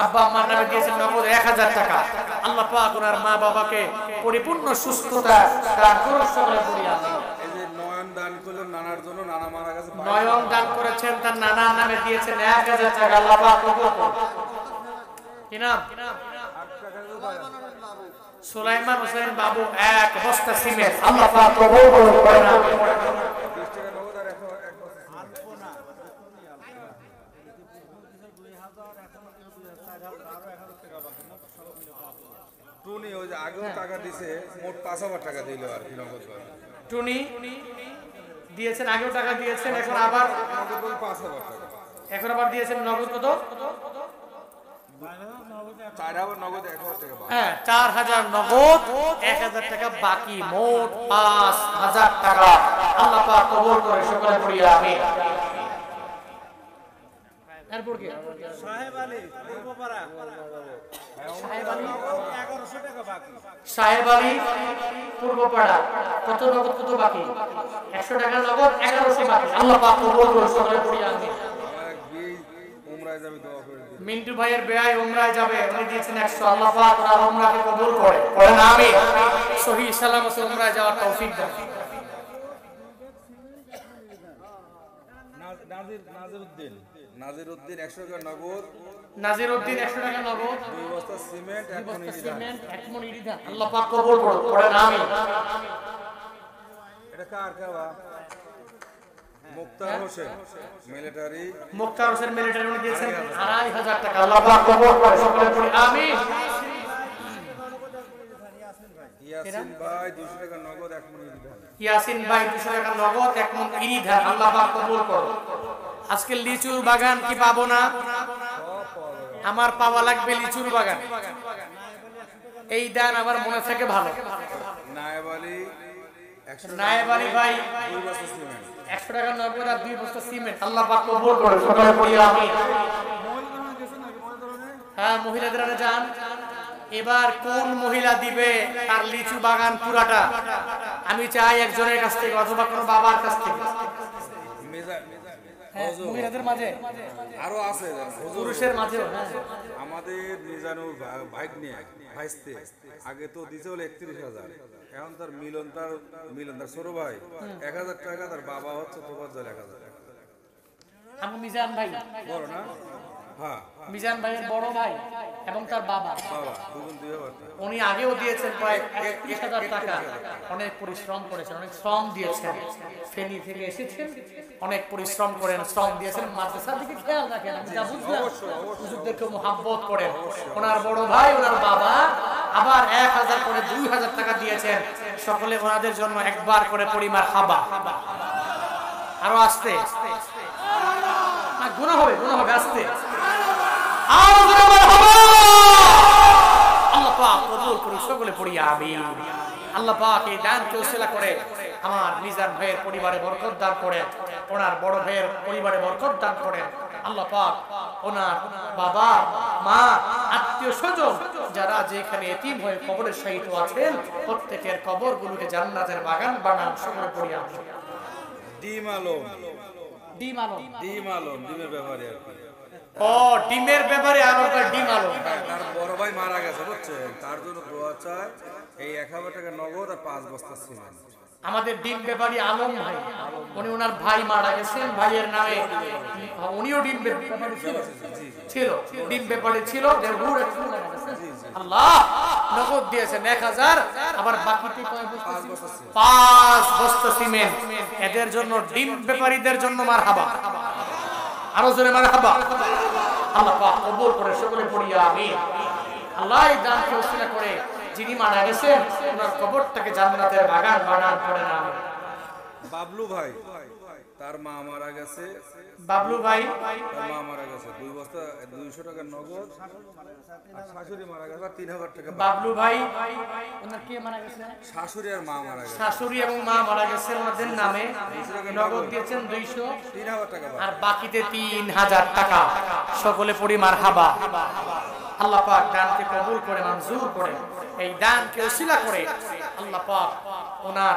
আব্বা আম্মার নামে দিয়েছেন নগদ 1000 টাকা। আল্লাহ পাক ওনার মা বাবাকে পরিপূর্ণ সুস্থতা দান করুন, সকলে পড়ি আমিন। এই যে নয়ন দান করলেন নানার জন্য, নানা মারা গেছে। নয়ন দান করেছেন, তার নানার নামে দিয়েছেন 1000 টাকা। আল্লাহ পাক কবুল করুন। কি নাম? সুলাইমান হোসেন বাবু 1 বস্তা সিমেন্ট। আল্লাহ পাক কবুল করুন। 20 টাকা নগদ আর 1 বস্তা। টুনি ওই যে আগেও টাকা দিছে, মোট 5000 টাকা দিল আর কি নগদ। টুনি দিয়েছেন, আগেও টাকা দিয়েছেন, এখন আবার 5000 টাকা। এখন আবার দিয়েছেন নগদ কত? 4000 নগদ 1000 টাকা বাকি। হ্যাঁ, 4000 নগদ, 1000 টাকা বাকি, মোট 5000 টাকা। আল্লাহ পাক কবুল করে, সকলে পড়ি আমিন। এরপর কি? সাহেব আলী পূর্বপাড়া সাহেব আলী 1100 টাকা বাকি। সাহেব আলী পূর্বপাড়া কত নগদ, কত বাকি? 100 টাকা নগদ, 1100 বাকি। আল্লাহ পাক কবুল করে, সকলে পড়ি আমিন। আমার এক বিয়ে উমরায় যাবে, দোয়া করে দিন। মিন্টু ভাইয়ের বেয়াই উমরায় যাবে, উনি দিয়েছেন 100। আল্লাহ পাক ওনার উমরাকে কবুল করে, পড়েন আমিন। সহিহ সালামতে উমরায় যাওয়ার তৌফিক দান। নাজিরউদ্দিন 100 টাকা নগদ, নাজিরউদ্দিন 100 টাকা নগদ, 2 বস্তা সিমেন্ট, 1 মণ ইট। সিমেন্ট, 1 মণ ইট দান। আল্লাহ পাক কবুল করে, পড়েন আমিন। এটা কার কাবা? মুক্তার হোসেন মিলিটারি। মুক্তার হোসেন মিলিটারি, উনি দিয়েছেন 2500 টাকা। আল্লাহ পাক কবুল করে, সকলে পড়ি আমিন। ইয়াসিন ভাই 200 টাকা নগদ, 1 মণ ইট দান। ইয়াসিন ভাই 200 টাকা নগদ, 1 মণ ইট দান। আল্লাহ পাক কবুল করে। আজকে লিচুর বাগান কি পাবো না? আমার পাওয়া লাগবে লিচুর বাগান। এই দান আমার মনে থেকে ভালো। নায়েব আলী 100 টাকা, নায়েব আলী ভাই 2 বস্তা সিমেন্ট। 100 টাকা নগদ আর 2 বস্তা সিমেন্ট। আল্লাহ পাক কবুল করে, সকলে পড়ি আমিন। হ্যাঁ, মহিলাদের যান। এবার কোন মহিলা দিবে তার লিচু বাগান পুরাটা? আমি চাই একজনের কাছ থেকে অথবা কোনো বাবার কাছ থেকে। মহিলাদের মাঝে আরো আছে, পুরুষের মাঝেও। আমাদের মিজানুর বাইক নিয়ে ভাইস্তে আগে তো দিতে হলো 31000, এখন তার মিলন তার ছোট ভাই 1000 টাকা, তার বাবা হচ্ছে তোফাজ্জল 1000 টাকা। আমি মিজান ভাই বড় না? হ্যাঁ, মিজান ভাইয়ের বড় ভাই এবং তার বাবা, দুজন 2000 টাকা। উনি আগেও দিয়েছেন প্রায় 31,000 টাকা। অনেক পরিশ্রম করেছেন, অনেক শ্রম দিয়েছেন। ফেনী থেকে এসেছেন, অনেক পরিশ্রম করেন, শ্রম দিয়েছেন। মাদ্রাসার দিকে খেয়াল রাখেন, আমি যা বুঝলাম হুজুরদেরকে মুহাব্বত করেন। ওনার বড় ভাই, ওনার বাবা আবার 1000 করে 2000 টাকা দিয়েছেন। সকলে ওনাদের জন্য একবার করে পরিমার হাবা। আরো আসতে গুনাহ হবে, আসতে। আল্লাহ পাক কবুল করুন, সকলে পড়ি আমিন। আল্লাহ পাক এই দানকে ওসিলা করে আমার মিজান ভাইয়ের পরিবারে বরকত দান করেন, ওনার বড় ভাইয়ের পরিবারে বরকত দান করেন। আল্লাহ পাক ওনার বাবা মা আত্মীয় স্বজন যারা যেখানে এতিম হয়ে কবরে শায়িত আছেন, প্রত্যেকের কবরগুলোকে জান্নাতের বাগান বানান, সকলে পড়ি আমিন। ডিম আলম ডিমের ব্যাপারে আর কি। ও, ডিমের ব্যাপারে আর ডিম আলম তার বড় ভাই মারা গেছে, বুঝছেন? তার জন্য দোয়া চায়, এই 1000 টাকা নগদ আর 5 বস্তা সিমেন্ট। আমাদের ডিম ব্যাপারী আলম ভাই, উনি ওনার ভাই মারা গেছেন, ভাইয়ের নামে উনিও ডিম ব্যাপারী ছিল, ডিম ব্যাপারী ছিল। আল্লাহ নগদ দিয়েছেন 1000, আবার বাকিতে 5 বস্তা সিমেন্ট। এদের জন্য, ডিম ব্যাপারীদের জন্য মারহাবা, আরো জোরে মারহাবা। আল্লাহ পাক কবুল করে সকলে পড়ি আমিন। আল্লাহ এই দানকে ওসিলা করে যিনি মারা গেছেন ওনার কবরটাকে জান্নাতের বাগান বানান করেন আমিন। বাবলু ভাই, তার মা মারা গেছে। বাবলু ভাই, তার মা মারা গেছে 2 বস্তা 200 টাকা নগদ, আর শাশুড়ি মারা গেছে 3000 টাকা। বাবলু ভাই ওনার কে মারা গেছে? শাশুড়ি আর মা মারা গেছে। শাশুড়ি এবং মা মারা গেছে, ওনাদের নামে নগদ দিয়েছেন 200, 3000 টাকা, আর বাকিতে 3000 টাকা। সকলে পড়ি মারহাবা। আল্লাহ পাক দানকে কবুল করে মঞ্জুর করে, এই দানকে ওসিলা করে আল্লাহ পাক ওনার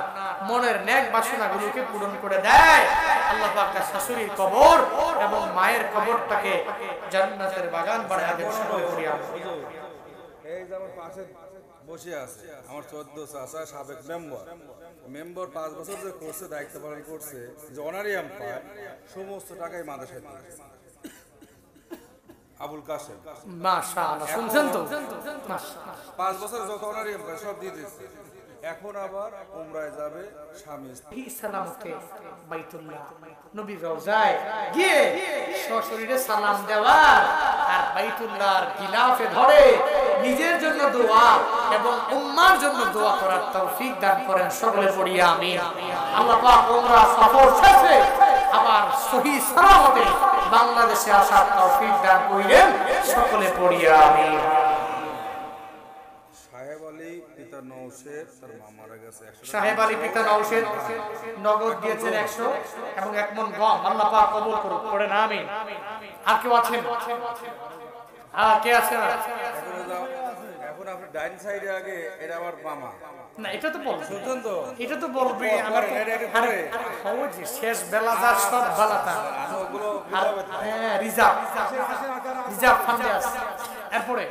মনের নেক বাসনাগুলোকে পূরণ করে দেয়। আল্লাহ পাক তার শাশুড়ির কবর এবং মায়ের কবরটাকে জান্নাতের বাগান বানায় দেন। সকলে পড়ি আমিন। এই যে আমার পাশে বসে আছে আমার 14 চাচা, সাবেক মেম্বার 5 বছর যে করছে, দায়িত্ব পালন করছে, যে অনারিয়াম পায়, সমস্ত টাকাই মাদ্রাসায় দিয়েছে। আবুল কাসেম, মাশাআল্লাহ, শুনছেন তো? মাশাআল্লাহ, 5 বছর যত অনারিয়াম পায় সব দিয়ে দিয়েছে। এখন আবার উমরায় যাবে স্বামী স্ত্রী। সালামতে বাইতুল্লাহ নবীর রওজায় গিয়ে সশরীরে সালাম দেওয়া আর বাইতুল্লাহর গিলাফে ধরে নিজের জন্য দোয়া এবং উম্মার জন্য দোয়া করার তৌফিক দান করেন। সকলে পড়ি আমিন। আল্লাহ পাক উমরা সফর শেষে আবার সহি সালামতে বাংলাদেশে আসার তৌফিক দান করিলেন। সকলে পড়ি আমিন। সাহেব আলী পিতা নওশেদ, তার মা মারা গেছে। সাহেব আলী পিতা নওশেদ নগদ দিয়েছেন 100 এবং 1 মণ গম। আল্লাহ পাক কবুল করুন, পড়েন আমিন। আর কেউ আছেন? কে আছেন? এখন আপনি ডাইন সাইডে আগে, এটা আমার মামা না, এটা তো বলবো, শুনছেন তো? এটা তো বলবে। শেষ বেলা যার সব বেলাটা রিজার্ভ রিজার্ভ ফান্ডে আছে। এরপরে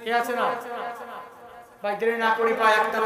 কে আছে না ভাই? দেরি না করি, পায় একটা